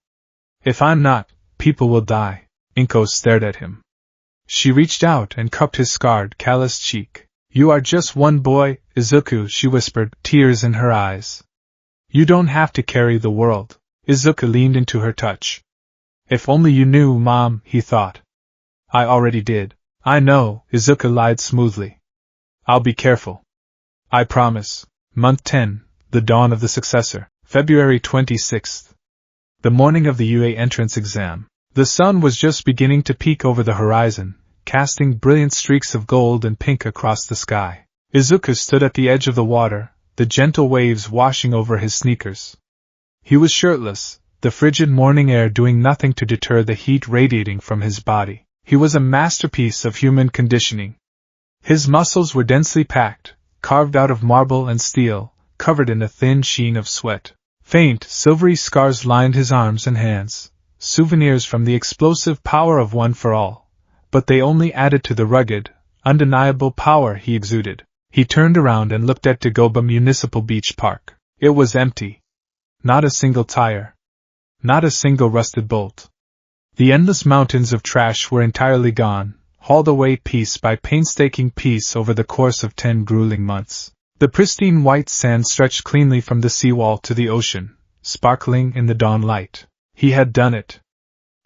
If I'm not, people will die. Inko stared at him. She reached out and cupped his scarred, calloused cheek. You are just one boy, Izuku, she whispered, tears in her eyes. You don't have to carry the world. Izuku leaned into her touch. If only you knew, Mom, he thought. I already did. I know, Izuku lied smoothly. I'll be careful. I promise. Month 10, the dawn of the successor, February 26th. The morning of the UA entrance exam. The sun was just beginning to peek over the horizon, casting brilliant streaks of gold and pink across the sky. Izuku stood at the edge of the water, the gentle waves washing over his sneakers. He was shirtless, the frigid morning air doing nothing to deter the heat radiating from his body. He was a masterpiece of human conditioning. His muscles were densely packed, carved out of marble and steel, covered in a thin sheen of sweat. Faint, silvery scars lined his arms and hands, souvenirs from the explosive power of One for All, but they only added to the rugged, undeniable power he exuded. He turned around and looked at Dagoba Municipal Beach Park. It was empty. Not a single tire. Not a single rusted bolt. The endless mountains of trash were entirely gone, hauled away piece by painstaking piece over the course of 10 grueling months. The pristine white sand stretched cleanly from the seawall to the ocean, sparkling in the dawn light. He had done it.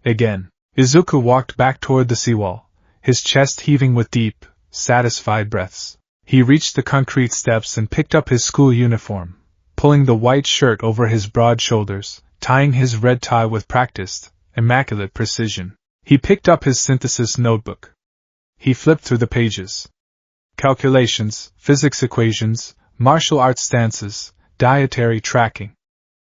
Again. Izuku walked back toward the seawall, his chest heaving with deep, satisfied breaths. He reached the concrete steps and picked up his school uniform, pulling the white shirt over his broad shoulders, tying his red tie with practiced, immaculate precision. He picked up his synthesis notebook. He flipped through the pages. Calculations, physics equations, martial arts stances, dietary tracking.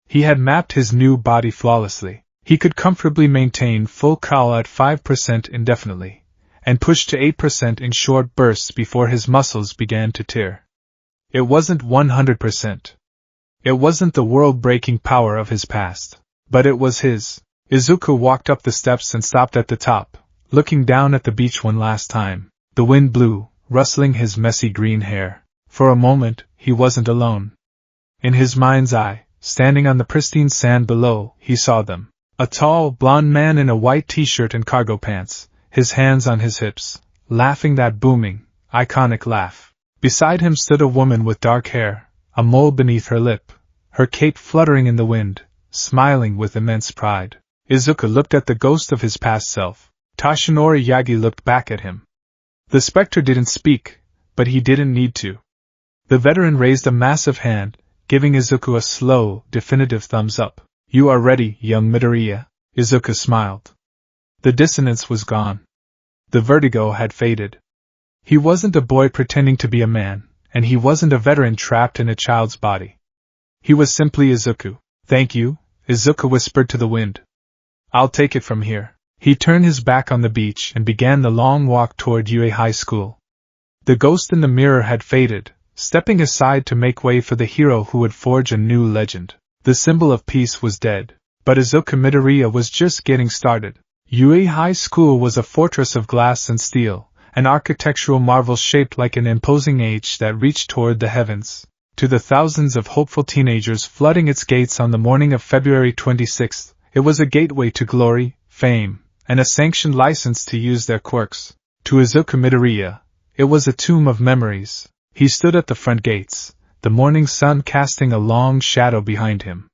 He had mapped his new body flawlessly. He could comfortably maintain full cal at 5% indefinitely, and push to 8% in short bursts before his muscles began to tear. It wasn't 100%. It wasn't the world-breaking power of his past, but it was his. Izuku walked up the steps and stopped at the top, looking down at the beach one last time. The wind blew, rustling his messy green hair. For a moment, he wasn't alone. In his mind's eye, standing on the pristine sand below, he saw them. A tall, blond man in a white t-shirt and cargo pants, his hands on his hips, laughing that booming, iconic laugh. Beside him stood a woman with dark hair, a mole beneath her lip, her cape fluttering in the wind, smiling with immense pride. Izuku looked at the ghost of his past self. Toshinori Yagi looked back at him. The specter didn't speak, but he didn't need to. The veteran raised a massive hand, giving Izuku a slow, definitive thumbs up. You are ready, young Midoriya. Izuku smiled. The dissonance was gone. The vertigo had faded. He wasn't a boy pretending to be a man, and he wasn't a veteran trapped in a child's body. He was simply Izuku. Thank you, Izuku whispered to the wind. I'll take it from here. He turned his back on the beach and began the long walk toward UA High School. The ghost in the mirror had faded, stepping aside to make way for the hero who would forge a new legend. The symbol of peace was dead, but Izuku Midoriya was just getting started. UA High School was a fortress of glass and steel, an architectural marvel shaped like an imposing H that reached toward the heavens. To the thousands of hopeful teenagers flooding its gates on the morning of February 26th, it was a gateway to glory, fame, and a sanctioned license to use their quirks. To Izuku Midoriya, it was a tomb of memories. He stood at the front gates, the morning sun casting a long shadow behind him.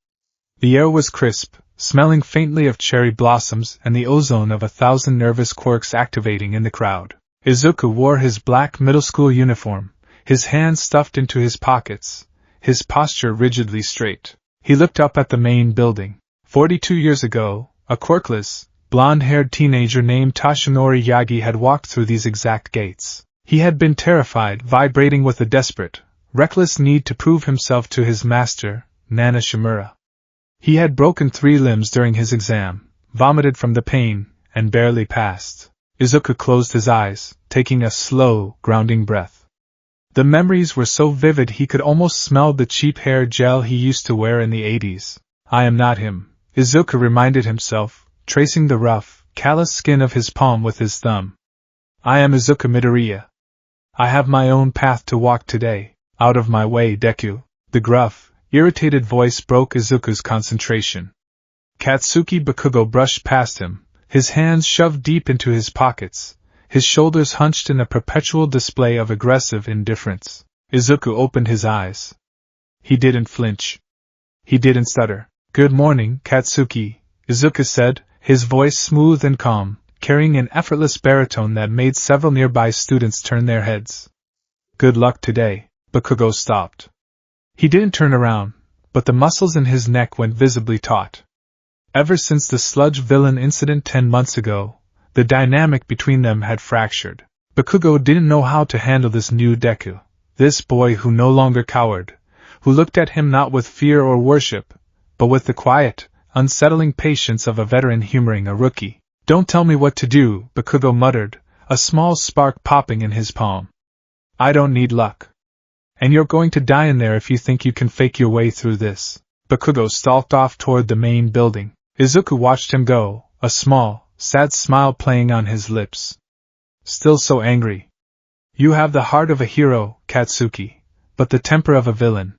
The air was crisp, smelling faintly of cherry blossoms and the ozone of 1,000 nervous quirks activating in the crowd. Izuku wore his black middle school uniform, his hands stuffed into his pockets, his posture rigidly straight. He looked up at the main building. 42 years ago, a quirkless, blonde-haired teenager named Toshinori Yagi had walked through these exact gates. He had been terrified, vibrating with a desperate, reckless need to prove himself to his master, Nana Shimura. He had broken 3 limbs during his exam, vomited from the pain, and barely passed. Izuku closed his eyes, taking a slow, grounding breath. The memories were so vivid he could almost smell the cheap hair gel he used to wear in the 80s. I am not him, Izuku reminded himself, tracing the rough, callous skin of his palm with his thumb. I am Izuku Midoriya. I have my own path to walk today. Out of my way, Deku. The gruff, irritated voice broke Izuku's concentration. Katsuki Bakugo brushed past him, his hands shoved deep into his pockets, his shoulders hunched in a perpetual display of aggressive indifference. Izuku opened his eyes. He didn't flinch. He didn't stutter. Good morning, Katsuki, Izuku said, his voice smooth and calm, carrying an effortless baritone that made several nearby students turn their heads. Good luck today. Bakugo stopped. He didn't turn around, but the muscles in his neck went visibly taut. Ever since the sludge villain incident 10 months ago, the dynamic between them had fractured. Bakugo didn't know how to handle this new Deku, this boy who no longer cowered, who looked at him not with fear or worship, but with the quiet, unsettling patience of a veteran humoring a rookie. Don't tell me what to do, Bakugo muttered, a small spark popping in his palm. I don't need luck. And you're going to die in there if you think you can fake your way through this. Bakugo stalked off toward the main building. Izuku watched him go, a small, sad smile playing on his lips. Still so angry. You have the heart of a hero, Katsuki, but the temper of a villain.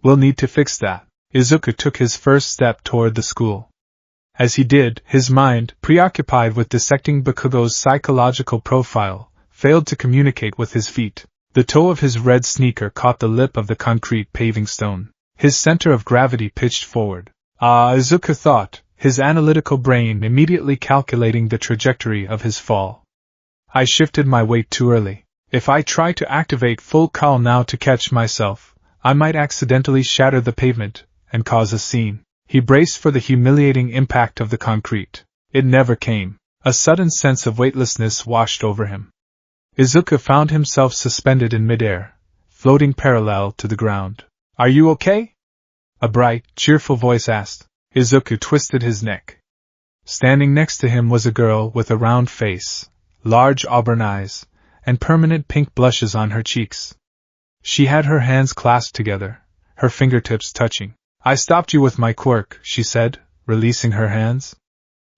We'll need to fix that. Izuku took his first step toward the school. As he did, his mind, preoccupied with dissecting Bakugo's psychological profile, failed to communicate with his feet. The toe of his red sneaker caught the lip of the concrete paving stone. His center of gravity pitched forward. Izuku thought, his analytical brain immediately calculating the trajectory of his fall. I shifted my weight too early. If I try to activate full call now to catch myself, I might accidentally shatter the pavement and cause a scene. He braced for the humiliating impact of the concrete. It never came. A sudden sense of weightlessness washed over him. Izuku found himself suspended in midair, floating parallel to the ground. Are you okay? A bright, cheerful voice asked. Izuku twisted his neck. Standing next to him was a girl with a round face, large auburn eyes, and permanent pink blushes on her cheeks. She had her hands clasped together, her fingertips touching. I stopped you with my quirk, she said, releasing her hands.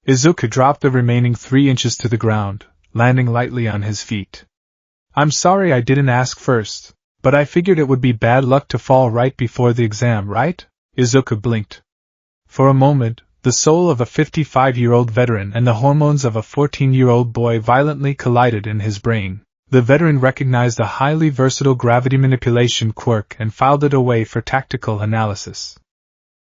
Izuku dropped the remaining 3 inches to the ground, landing lightly on his feet. I'm sorry I didn't ask first, but I figured it would be bad luck to fall right before the exam, right? Izuku blinked. For a moment, the soul of a 55-year-old veteran and the hormones of a 14-year-old boy violently collided in his brain. The veteran recognized a highly versatile gravity manipulation quirk and filed it away for tactical analysis.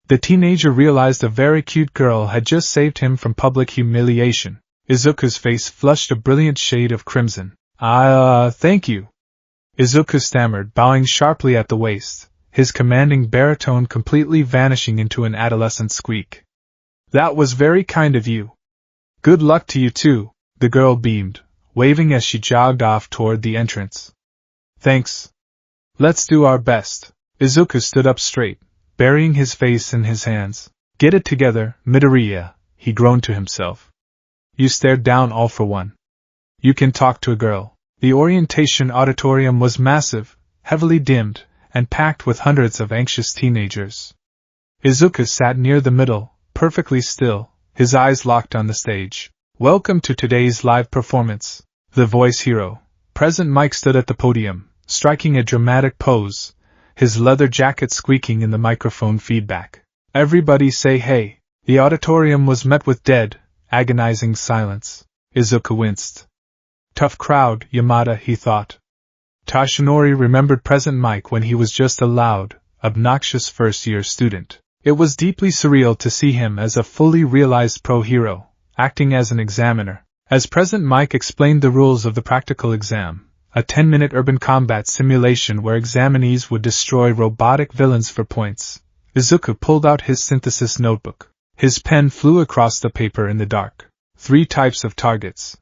The teenager realized a very cute girl had just saved him from public humiliation. Izuku's face flushed a brilliant shade of crimson. Thank you. Izuku stammered, bowing sharply at the waist, his commanding baritone completely vanishing into an adolescent squeak. That was very kind of you. Good luck to you too, the girl beamed, waving as she jogged off toward the entrance. Thanks. Let's do our best. Izuku stood up straight, burying his face in his hands. Get it together, Midoriya, he groaned to himself. You stared down all for one. You can talk to a girl. The orientation auditorium was massive, heavily dimmed, and packed with hundreds of anxious teenagers. Izuku sat near the middle, perfectly still, his eyes locked on the stage. Welcome to today's live performance. The voice hero, Present Mike, stood at the podium, striking a dramatic pose, his leather jacket squeaking in the microphone feedback. Everybody say hey. The auditorium was met with dead, agonizing silence. Izuku winced. Tough crowd, Yamada, he thought. Tashinori remembered Present Mike when he was just a loud, obnoxious first-year student. It was deeply surreal to see him as a fully realized pro-hero, acting as an examiner. As Present Mike explained the rules of the practical exam, a 10-minute urban combat simulation where examinees would destroy robotic villains for points, Izuku pulled out his synthesis notebook. His pen flew across the paper in the dark. 3 types of targets.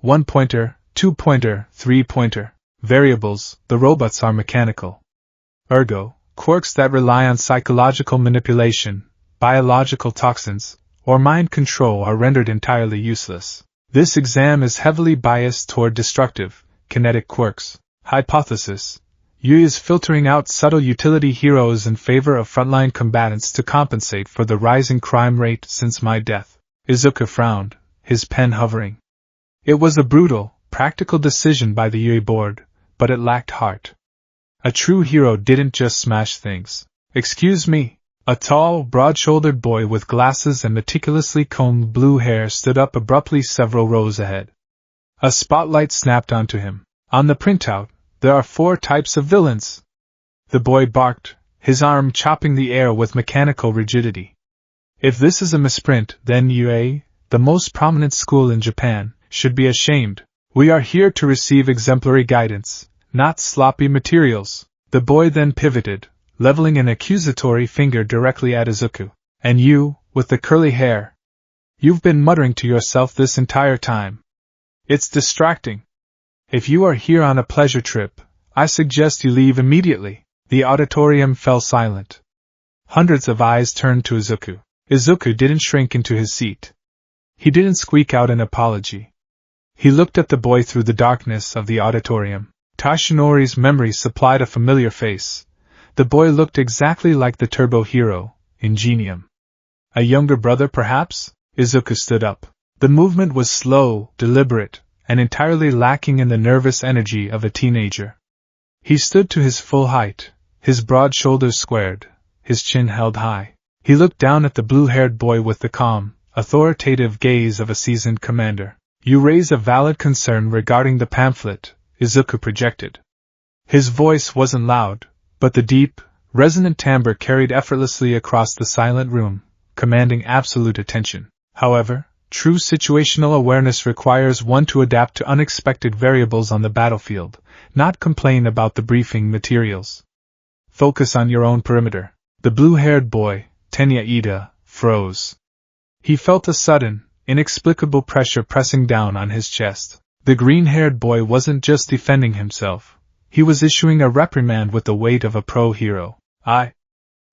1-pointer, 2-pointer, 3-pointer. Variables, the robots are mechanical. Ergo, quirks that rely on psychological manipulation, biological toxins, or mind control are rendered entirely useless. This exam is heavily biased toward destructive, kinetic quirks. Hypothesis: Yu is filtering out subtle utility heroes in favor of frontline combatants to compensate for the rising crime rate since my death. Izuku frowned, his pen hovering. It was a brutal, practical decision by the Yui board, but it lacked heart. A true hero didn't just smash things. Excuse me. A tall, broad-shouldered boy with glasses and meticulously combed blue hair stood up abruptly several rows ahead. A spotlight snapped onto him. On the printout, there are 4 types of villains. The boy barked, his arm chopping the air with mechanical rigidity. If this is a misprint, then UA, the most prominent school in Japan, should be ashamed. We are here to receive exemplary guidance, not sloppy materials. The boy then pivoted, leveling an accusatory finger directly at Izuku. And you, with the curly hair. You've been muttering to yourself this entire time. It's distracting. If you are here on a pleasure trip, I suggest you leave immediately. The auditorium fell silent. Hundreds of eyes turned to Izuku. Izuku didn't shrink into his seat. He didn't squeak out an apology. He looked at the boy through the darkness of the auditorium. Tashinori's memory supplied a familiar face. The boy looked exactly like the turbo hero, Ingenium. A younger brother, perhaps? Izuku stood up. The movement was slow, deliberate, and entirely lacking in the nervous energy of a teenager. He stood to his full height, his broad shoulders squared, his chin held high. He looked down at the blue-haired boy with the calm, authoritative gaze of a seasoned commander. You raise a valid concern regarding the pamphlet, Izuku projected. His voice wasn't loud, but the deep, resonant timbre carried effortlessly across the silent room, commanding absolute attention. However, true situational awareness requires one to adapt to unexpected variables on the battlefield, not complain about the briefing materials. Focus on your own perimeter. The blue-haired boy, Tenya Ida, froze. He felt a sudden, inexplicable pressure pressing down on his chest. The green-haired boy wasn't just defending himself. He was issuing a reprimand with the weight of a pro-hero. I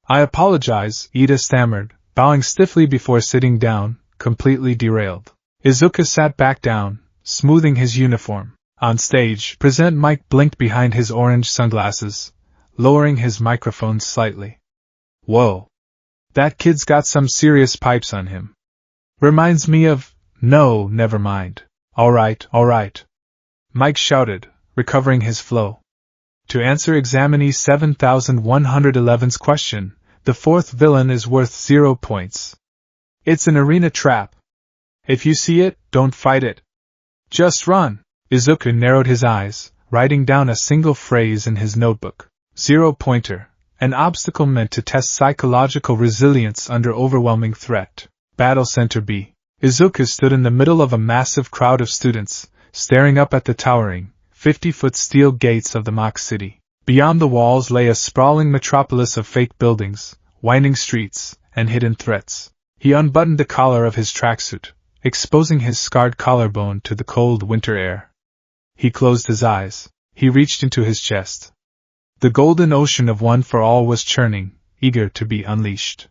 apologize, Ida stammered, bowing stiffly before sitting down, completely derailed. Izuku sat back down, smoothing his uniform. On stage, Present Mike blinked behind his orange sunglasses, lowering his microphone slightly. Whoa. That kid's got some serious pipes on him. Reminds me of… No, never mind. All right. Mike shouted, recovering his flow. To answer examinee 7111's question, the 4th villain is worth 0 points. It's an arena trap. If you see it, don't fight it. Just run. Izuku narrowed his eyes, writing down a single phrase in his notebook. 0-pointer, an obstacle meant to test psychological resilience under overwhelming threat. Battle Center B. Izuku stood in the middle of a massive crowd of students, staring up at the towering, 50-foot steel gates of the mock city. Beyond the walls lay a sprawling metropolis of fake buildings, winding streets, and hidden threats. He unbuttoned the collar of his tracksuit, exposing his scarred collarbone to the cold winter air. He closed his eyes. He reached into his chest. The golden ocean of One for All was churning, eager to be unleashed.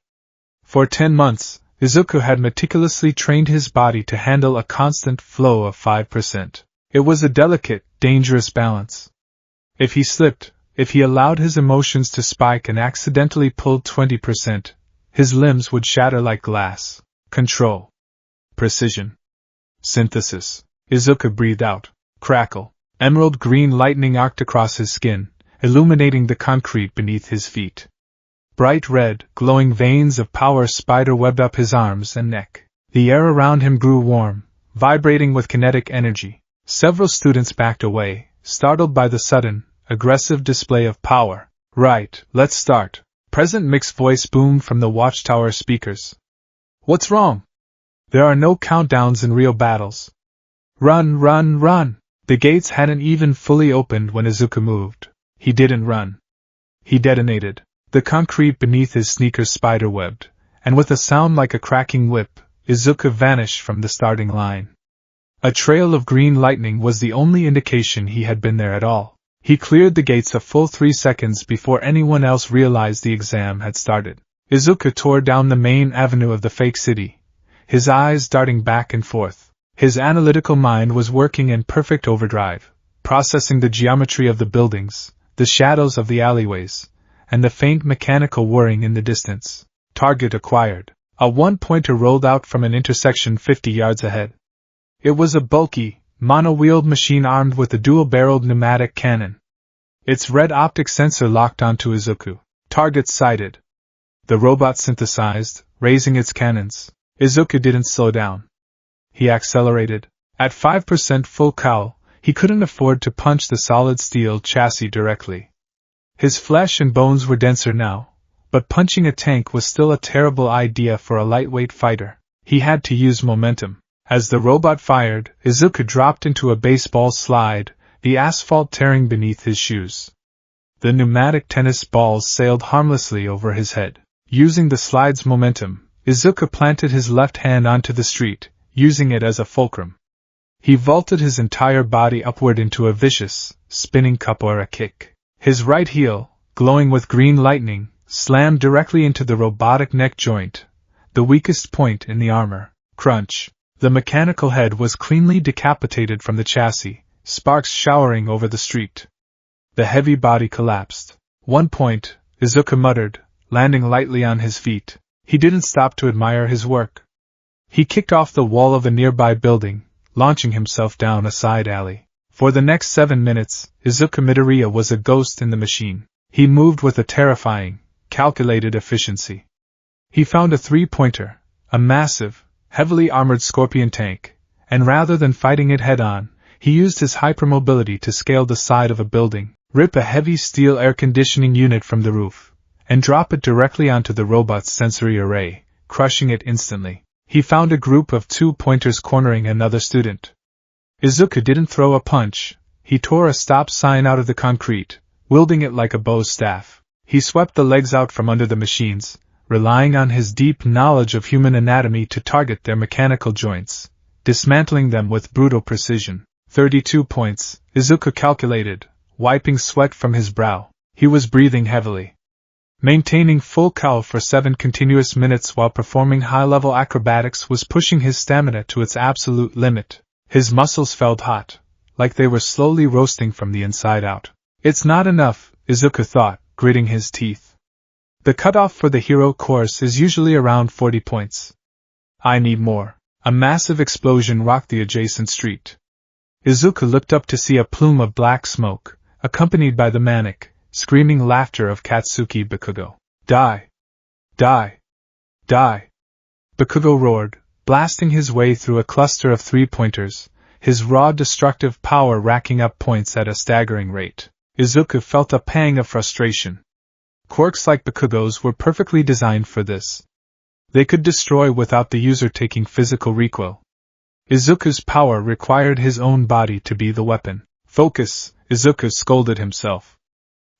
For 10 months, Izuku had meticulously trained his body to handle a constant flow of 5%. It was a delicate, dangerous balance. If he slipped, if he allowed his emotions to spike and accidentally pulled 20%, his limbs would shatter like glass. Control. Precision. Synthesis. Izuku breathed out. Crackle. Emerald green lightning arced across his skin, illuminating the concrete beneath his feet. Bright red, glowing veins of power spider-webbed up his arms and neck. The air around him grew warm, vibrating with kinetic energy. Several students backed away, startled by the sudden, aggressive display of power. Right, let's start. Present Mick's voice boomed from the watchtower speakers. What's wrong? There are no countdowns in real battles. Run, run, run! The gates hadn't even fully opened when Izuku moved. He didn't run. He detonated. The concrete beneath his sneakers spiderwebbed, and with a sound like a cracking whip, Izuku vanished from the starting line. A trail of green lightning was the only indication he had been there at all. He cleared the gates a full 3 seconds before anyone else realized the exam had started. Izuku tore down the main avenue of the fake city, his eyes darting back and forth. His analytical mind was working in perfect overdrive, processing the geometry of the buildings, the shadows of the alleyways, and the faint mechanical whirring in the distance. Target acquired. A one-pointer rolled out from an intersection 50 yards ahead. It was a bulky, mono-wheeled machine armed with a dual-barreled pneumatic cannon. Its red optic sensor locked onto Izuku. Target sighted. The robot synthesized, raising its cannons. Izuku didn't slow down. He accelerated. At 5% full cowl, he couldn't afford to punch the solid steel chassis directly. His flesh and bones were denser now, but punching a tank was still a terrible idea for a lightweight fighter. He had to use momentum. As the robot fired, Izuku dropped into a baseball slide, the asphalt tearing beneath his shoes. The pneumatic tennis balls sailed harmlessly over his head. Using the slide's momentum, Izuku planted his left hand onto the street, using it as a fulcrum. He vaulted his entire body upward into a vicious, spinning capoeira kick. His right heel, glowing with green lightning, slammed directly into the robotic neck joint, the weakest point in the armor. Crunch. The mechanical head was cleanly decapitated from the chassis, sparks showering over the street. The heavy body collapsed. 1 point, Izuku muttered, landing lightly on his feet. He didn't stop to admire his work. He kicked off the wall of a nearby building, launching himself down a side alley. For the next 7 minutes, Izuku Midoriya was a ghost in the machine. He moved with a terrifying, calculated efficiency. He found a 3-pointer, a massive, heavily armored scorpion tank, and rather than fighting it head-on, he used his hypermobility to scale the side of a building, rip a heavy steel air conditioning unit from the roof, and drop it directly onto the robot's sensory array, crushing it instantly. He found a group of 2-pointers cornering another student. Izuku didn't throw a punch, he tore a stop sign out of the concrete, wielding it like a bow's staff. He swept the legs out from under the machines, relying on his deep knowledge of human anatomy to target their mechanical joints, dismantling them with brutal precision. 32 points, Izuku calculated, wiping sweat from his brow. He was breathing heavily. Maintaining full cowl for 7 continuous minutes while performing high-level acrobatics was pushing his stamina to its absolute limit. His muscles felt hot, like they were slowly roasting from the inside out. It's not enough, Izuku thought, gritting his teeth. The cutoff for the hero course is usually around 40 points. I need more. A massive explosion rocked the adjacent street. Izuku looked up to see a plume of black smoke, accompanied by the manic, screaming laughter of Katsuki Bakugo. Die! Die! Die! Bakugo roared, blasting his way through a cluster of 3-pointers, his raw destructive power racking up points at a staggering rate. Izuku felt a pang of frustration. Quirks like Bakugo's were perfectly designed for this. They could destroy without the user taking physical recoil. Izuku's power required his own body to be the weapon. Focus, Izuku scolded himself.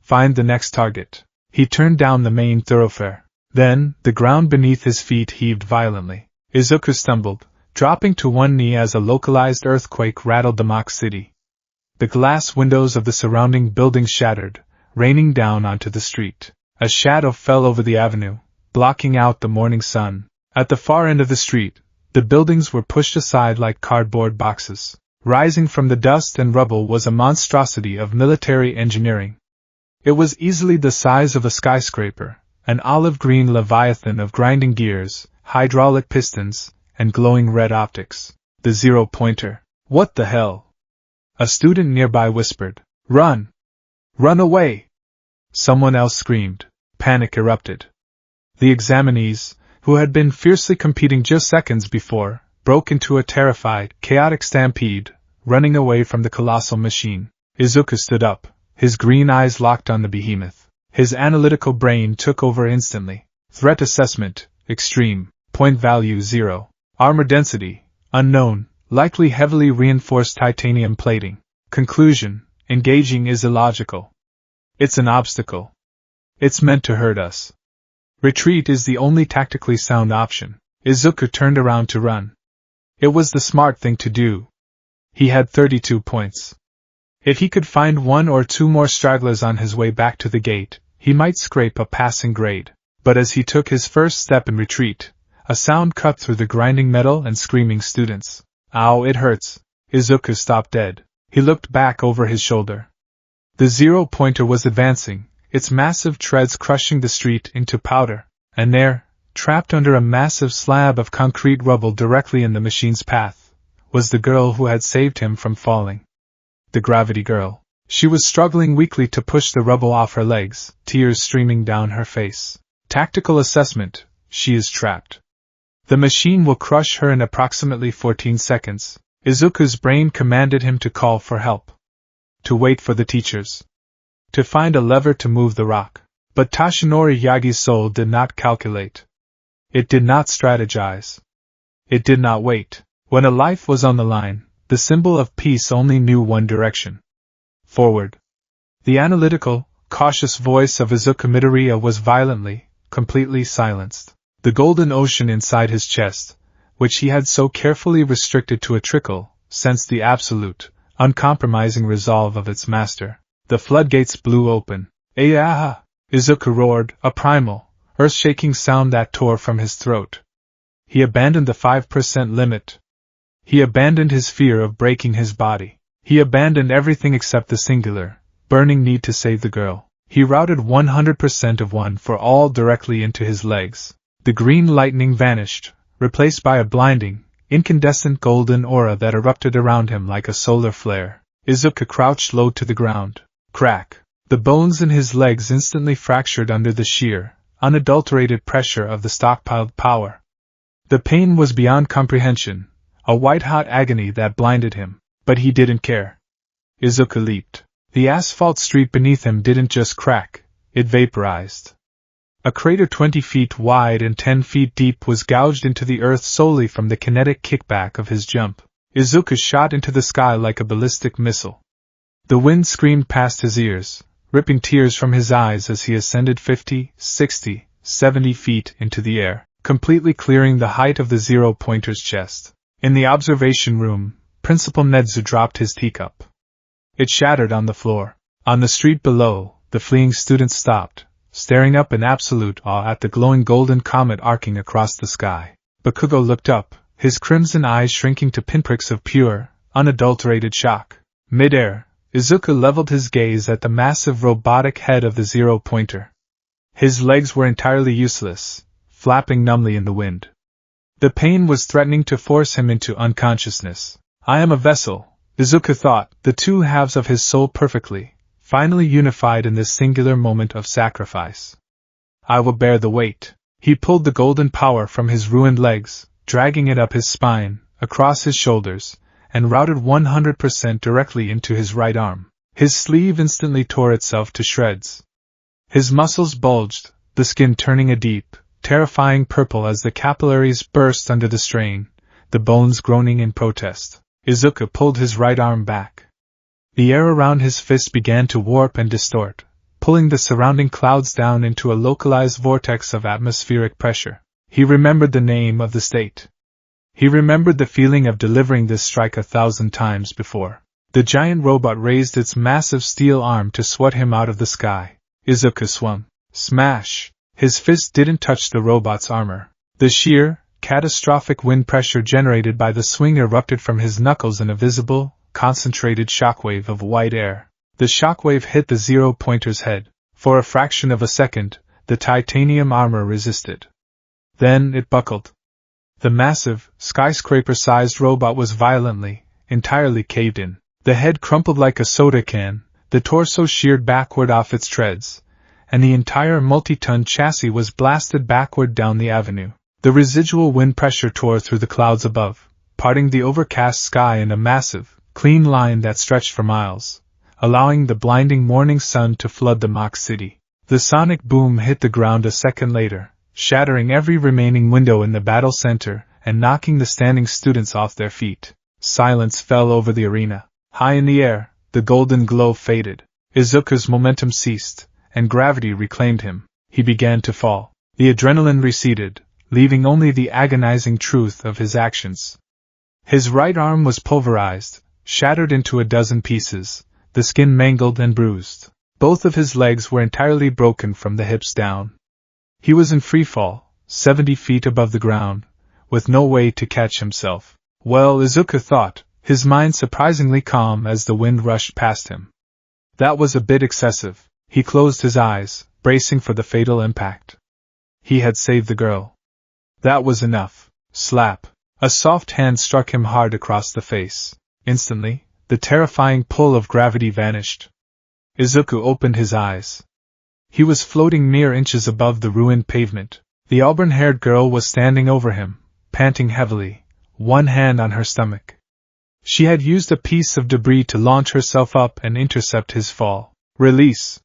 Find the next target. He turned down the main thoroughfare. Then, the ground beneath his feet heaved violently. Izuku stumbled, dropping to one knee as a localized earthquake rattled the mock city. The glass windows of the surrounding buildings shattered, raining down onto the street. A shadow fell over the avenue, blocking out the morning sun. At the far end of the street, the buildings were pushed aside like cardboard boxes. Rising from the dust and rubble was a monstrosity of military engineering. It was easily the size of a skyscraper, an olive-green leviathan of grinding gears, hydraulic pistons, and glowing red optics. The 0-pointer. What the hell? A student nearby whispered. Run! Run away! Someone else screamed. Panic erupted. The examinees, who had been fiercely competing just seconds before, broke into a terrified, chaotic stampede, running away from the colossal machine. Izuku stood up, his green eyes locked on the behemoth. His analytical brain took over instantly. Threat assessment, extreme, point value 0. Armor density, unknown, likely heavily reinforced titanium plating. Conclusion, engaging is illogical. It's an obstacle. It's meant to hurt us. Retreat is the only tactically sound option. Izuku turned around to run. It was the smart thing to do. He had 32 points. If he could find 1 or 2 more stragglers on his way back to the gate, he might scrape a passing grade. But as he took his first step in retreat, a sound cut through the grinding metal and screaming students. "Ow, it hurts." Izuku stopped dead. He looked back over his shoulder. The zero-pointer was advancing, its massive treads crushing the street into powder, and there, trapped under a massive slab of concrete rubble directly in the machine's path, was the girl who had saved him from falling. The gravity girl. She was struggling weakly to push the rubble off her legs, tears streaming down her face. Tactical assessment: she is trapped. The machine will crush her in approximately 14 seconds. Izuku's brain commanded him to call for help. To wait for the teachers. To find a lever to move the rock. But Toshinori Yagi's soul did not calculate. It did not strategize. It did not wait. When a life was on the line, the symbol of peace only knew one direction. Forward. The analytical, cautious voice of Izuku Midoriya was violently, completely silenced. The golden ocean inside his chest, which he had so carefully restricted to a trickle, sensed the absolute, uncompromising resolve of its master. The floodgates blew open. "Ayaha!" Izuku roared, a primal, earth-shaking sound that tore from his throat. He abandoned the 5% limit. He abandoned his fear of breaking his body. He abandoned everything except the singular, burning need to save the girl. He routed 100% of one for all directly into his legs. The green lightning vanished, replaced by a blinding, incandescent golden aura that erupted around him like a solar flare. Izuku crouched low to the ground. Crack! The bones in his legs instantly fractured under the sheer, unadulterated pressure of the stockpiled power. The pain was beyond comprehension, a white-hot agony that blinded him, but he didn't care. Izuku leaped. The asphalt street beneath him didn't just crack, it vaporized. A crater 20 feet wide and 10 feet deep was gouged into the earth solely from the kinetic kickback of his jump. Izuku shot into the sky like a ballistic missile. The wind screamed past his ears, ripping tears from his eyes as he ascended 50, 60, 70 feet into the air, completely clearing the height of the zero-pointer's chest. In the observation room, Principal Nedzu dropped his teacup. It shattered on the floor. On the street below, the fleeing students stopped, staring up in absolute awe at the glowing golden comet arcing across the sky. Bakugo looked up, his crimson eyes shrinking to pinpricks of pure, unadulterated shock. Mid-air, Izuku leveled his gaze at the massive robotic head of the zero-pointer. His legs were entirely useless, flapping numbly in the wind. The pain was threatening to force him into unconsciousness. I am a vessel, Izuku thought, the two halves of his soul perfectly, finally unified in this singular moment of sacrifice. I will bear the weight. He pulled the golden power from his ruined legs, dragging it up his spine, across his shoulders, and routed 100% directly into his right arm. His sleeve instantly tore itself to shreds. His muscles bulged, the skin turning a deep, terrifying purple as the capillaries burst under the strain, the bones groaning in protest. Izuku pulled his right arm back. The air around his fist began to warp and distort, pulling the surrounding clouds down into a localized vortex of atmospheric pressure. He remembered the name of the state. He remembered the feeling of delivering this strike 1,000 times before. The giant robot raised its massive steel arm to swat him out of the sky. Izuku swung. Smash! His fist didn't touch the robot's armor. The sheer, catastrophic wind pressure generated by the swing erupted from his knuckles in a visible, concentrated shockwave of white air. The shockwave hit the zero-pointer's head. For a fraction of a second, the titanium armor resisted. Then it buckled. The massive, skyscraper-sized robot was violently, entirely caved in. The head crumpled like a soda can, the torso sheared backward off its treads, and the entire multi-ton chassis was blasted backward down the avenue. The residual wind pressure tore through the clouds above, parting the overcast sky in a massive, clean line that stretched for miles, allowing the blinding morning sun to flood the mock city. The sonic boom hit the ground a second later, shattering every remaining window in the battle center and knocking the standing students off their feet. Silence fell over the arena. High in the air, the golden glow faded. Izuku's momentum ceased, and gravity reclaimed him. He began to fall. The adrenaline receded, leaving only the agonizing truth of his actions. His right arm was pulverized, shattered into a dozen pieces, the skin mangled and bruised. Both of his legs were entirely broken from the hips down. He was in free fall, 70 feet above the ground, with no way to catch himself. Well, Izuku thought, his mind surprisingly calm as the wind rushed past him. That was a bit excessive. He closed his eyes, bracing for the fatal impact. He had saved the girl. That was enough. Slap. A soft hand struck him hard across the face. Instantly, the terrifying pull of gravity vanished. Izuku opened his eyes. He was floating mere inches above the ruined pavement. The auburn-haired girl was standing over him, panting heavily, one hand on her stomach. She had used a piece of debris to launch herself up and intercept his fall. Release!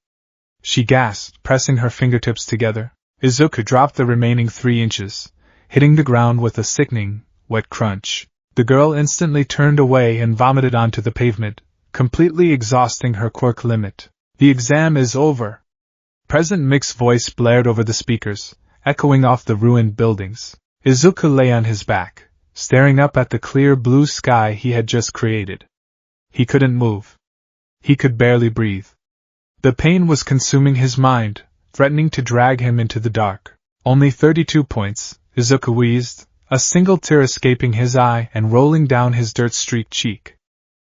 She gasped, pressing her fingertips together. Izuku dropped the remaining 3 inches, hitting the ground with a sickening, wet crunch. The girl instantly turned away and vomited onto the pavement, completely exhausting her quirk limit. The exam is over. President Mick's voice blared over the speakers, echoing off the ruined buildings. Izuku lay on his back, staring up at the clear blue sky he had just created. He couldn't move. He could barely breathe. The pain was consuming his mind, threatening to drag him into the dark. Only 32 points, Izuku wheezed, a single tear escaping his eye and rolling down his dirt-streaked cheek.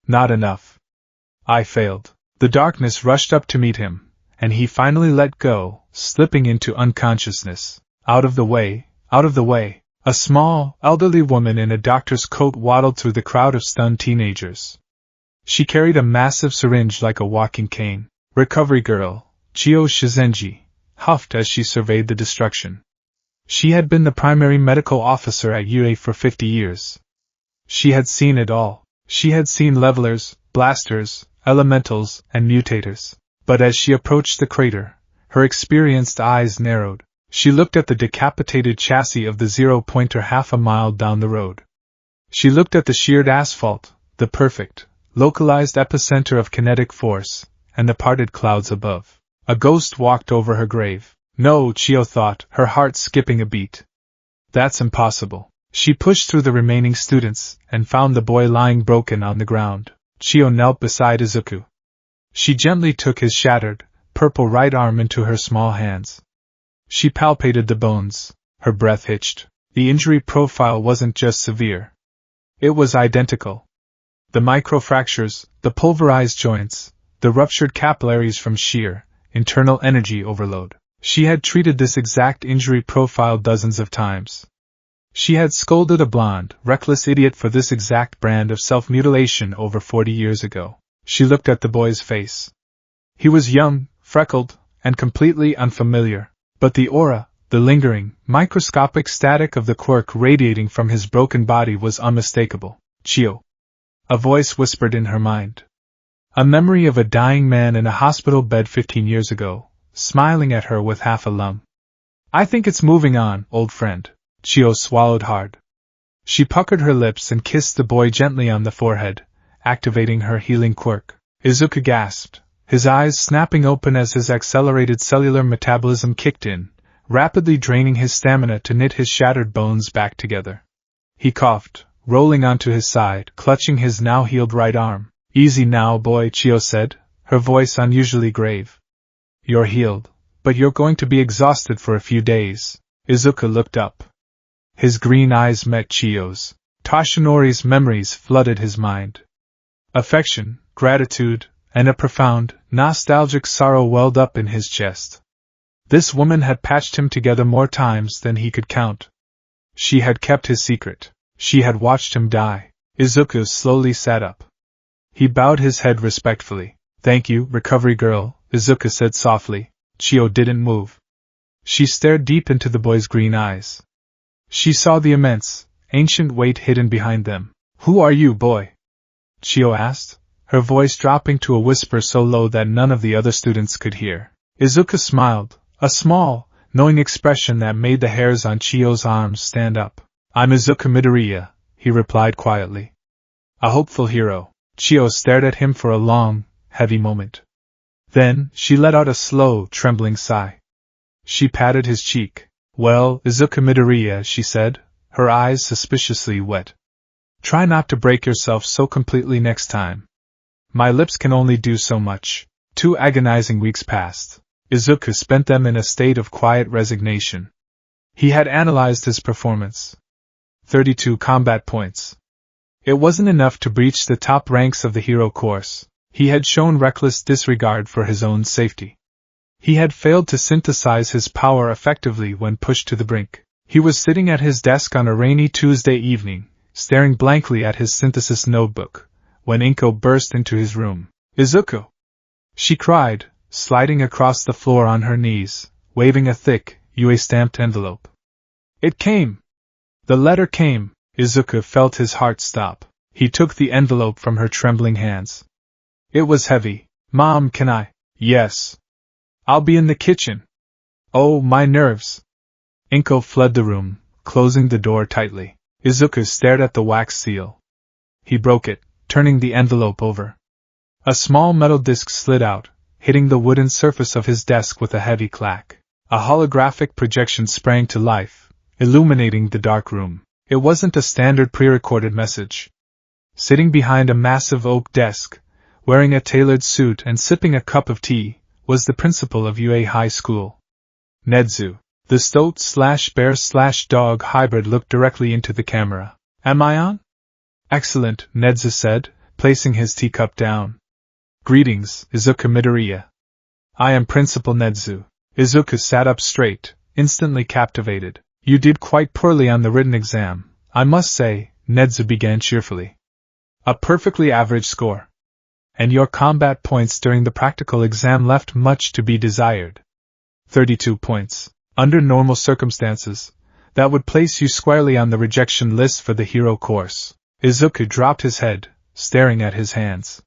Not enough. I failed. The darkness rushed up to meet him, and he finally let go, slipping into unconsciousness. Out of the way, out of the way. A small, elderly woman in a doctor's coat waddled through the crowd of stunned teenagers. She carried a massive syringe like a walking cane. Recovery girl, Chio Shizenji, huffed as she surveyed the destruction. She had been the primary medical officer at UA for 50 years. She had seen it all. She had seen levelers, blasters, elementals, and mutators. But as she approached the crater, her experienced eyes narrowed. She looked at the decapitated chassis of the zero-pointer half a mile down the road. She looked at the sheared asphalt, the perfect, localized epicenter of kinetic force, and the parted clouds above. A ghost walked over her grave. No, Chio thought, her heart skipping a beat. That's impossible. She pushed through the remaining students and found the boy lying broken on the ground. Chio knelt beside Izuku. She gently took his shattered, purple right arm into her small hands. She palpated the bones. Her breath hitched. The injury profile wasn't just severe. It was identical. The microfractures, the pulverized joints, the ruptured capillaries from sheer, internal energy overload. She had treated this exact injury profile dozens of times. She had scolded a blonde, reckless idiot for this exact brand of self-mutilation over 40 years ago. She looked at the boy's face. He was young, freckled, and completely unfamiliar, but the aura, the lingering, microscopic static of the quirk radiating from his broken body was unmistakable. Chio. A voice whispered in her mind. A memory of a dying man in a hospital bed 15 years ago, smiling at her with half a lung. I think it's moving on, old friend. Chio swallowed hard. She puckered her lips and kissed the boy gently on the forehead, activating her healing quirk. Izuku gasped, his eyes snapping open as his accelerated cellular metabolism kicked in, rapidly draining his stamina to knit his shattered bones back together. He coughed, rolling onto his side, clutching his now healed right arm. Easy now, boy, Chio said, her voice unusually grave. You're healed, but you're going to be exhausted for a few days. Izuku looked up. His green eyes met Chio's. Toshinori's memories flooded his mind. Affection, gratitude, and a profound, nostalgic sorrow welled up in his chest. This woman had patched him together more times than he could count. She had kept his secret. She had watched him die. Izuku slowly sat up. He bowed his head respectfully. Thank you, recovery girl, Izuku said softly. Chio didn't move. She stared deep into the boy's green eyes. She saw the immense, ancient weight hidden behind them. Who are you, boy? Chio asked, her voice dropping to a whisper so low that none of the other students could hear. Izuku smiled, a small, knowing expression that made the hairs on Chio's arms stand up. I'm Izuku Midoriya, he replied quietly. A hopeful hero. Chio stared at him for a long, heavy moment. Then, she let out a slow, trembling sigh. She patted his cheek. Well, Izuku Midoriya, she said, her eyes suspiciously wet. Try not to break yourself so completely next time. My lips can only do so much. 2 agonizing weeks passed. Izuku spent them in a state of quiet resignation. He had analyzed his performance. 32 combat points. It wasn't enough to breach the top ranks of the hero course. He had shown reckless disregard for his own safety. He had failed to synthesize his power effectively when pushed to the brink. He was sitting at his desk on a rainy Tuesday evening, staring blankly at his synthesis notebook, when Inko burst into his room. "Izuku!" she cried, sliding across the floor on her knees, waving a thick, UA-stamped envelope. It came! The letter came! Izuku felt his heart stop. He took the envelope from her trembling hands. It was heavy. "Mom, can I?" "Yes. I'll be in the kitchen." "Oh, my nerves." Inko fled the room, closing the door tightly. Izuku stared at the wax seal. He broke it, turning the envelope over. A small metal disc slid out, hitting the wooden surface of his desk with a heavy clack. A holographic projection sprang to life, illuminating the dark room. It wasn't a standard pre-recorded message. Sitting behind a massive oak desk, wearing a tailored suit and sipping a cup of tea, was the principal of UA High School. Nedzu. The stoat-bear-dog hybrid looked directly into the camera. "Am I on?" "Excellent," Nedzu said, placing his teacup down. "Greetings, Izuku Midoriya. I am Principal Nedzu." Izuku sat up straight, instantly captivated. "You did quite poorly on the written exam, I must say," Nedzu began cheerfully. "A perfectly average score. And your combat points during the practical exam left much to be desired. 32 points. Under normal circumstances, that would place you squarely on the rejection list for the hero course." Izuku dropped his head, staring at his hands.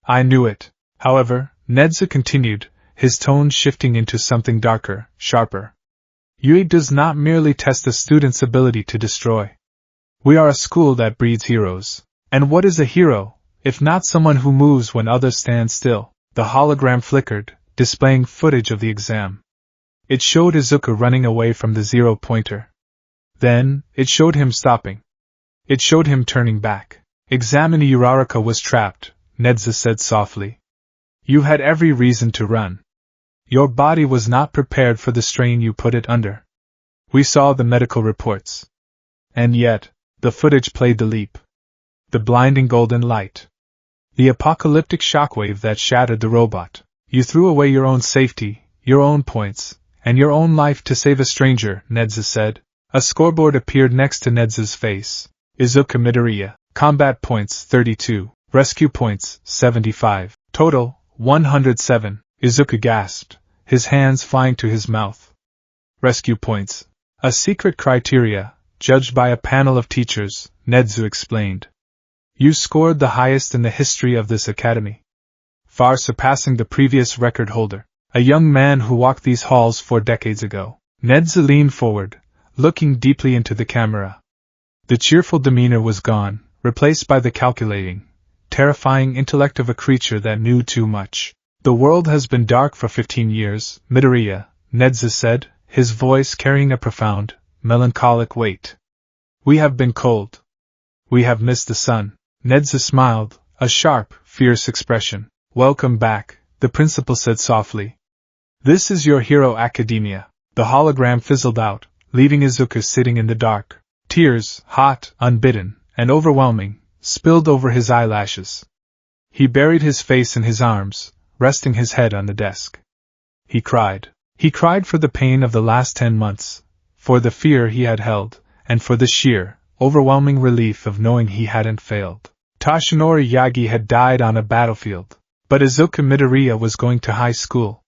"I knew it." However, Nedzu continued, his tone shifting into something darker, sharper. "UA does not merely test a student's ability to destroy. We are a school that breeds heroes. And what is a hero, if not someone who moves when others stand still?" The hologram flickered, displaying footage of the exam. It showed Izuku running away from the zero-pointer. Then, it showed him stopping. It showed him turning back. "Examiner Uraraka was trapped," Nedzu said softly. "You had every reason to run. Your body was not prepared for the strain you put it under. We saw the medical reports. And yet, the footage played the leap. The blinding golden light. The apocalyptic shockwave that shattered the robot. You threw away your own safety, your own points, and your own life to save a stranger," Nedzu said. A scoreboard appeared next to Nedzu's face. "Izuku Midoriya. Combat points 32. Rescue points 75. Total 107. Izuku gasped, his hands flying to his mouth. "Rescue points. A secret criteria, judged by a panel of teachers," Nedzu explained. "You scored the highest in the history of this academy, far surpassing the previous record holder, a young man who walked these halls 4 decades ago." Nedzu leaned forward, looking deeply into the camera. The cheerful demeanor was gone, replaced by the calculating, terrifying intellect of a creature that knew too much. "The world has been dark for 15 years, Midoriya," Nedzu said, his voice carrying a profound, melancholic weight. "We have been cold. We have missed the sun." Nedzu smiled, a sharp, fierce expression. "Welcome back," the principal said softly. "This is your hero academia." The hologram fizzled out, leaving Izuku sitting in the dark. Tears, hot, unbidden, and overwhelming, spilled over his eyelashes. He buried his face in his arms, resting his head on the desk. He cried. He cried for the pain of the last 10 months, for the fear he had held, and for the sheer, overwhelming relief of knowing he hadn't failed. Toshinori Yagi had died on a battlefield, but Izuku Midoriya was going to high school.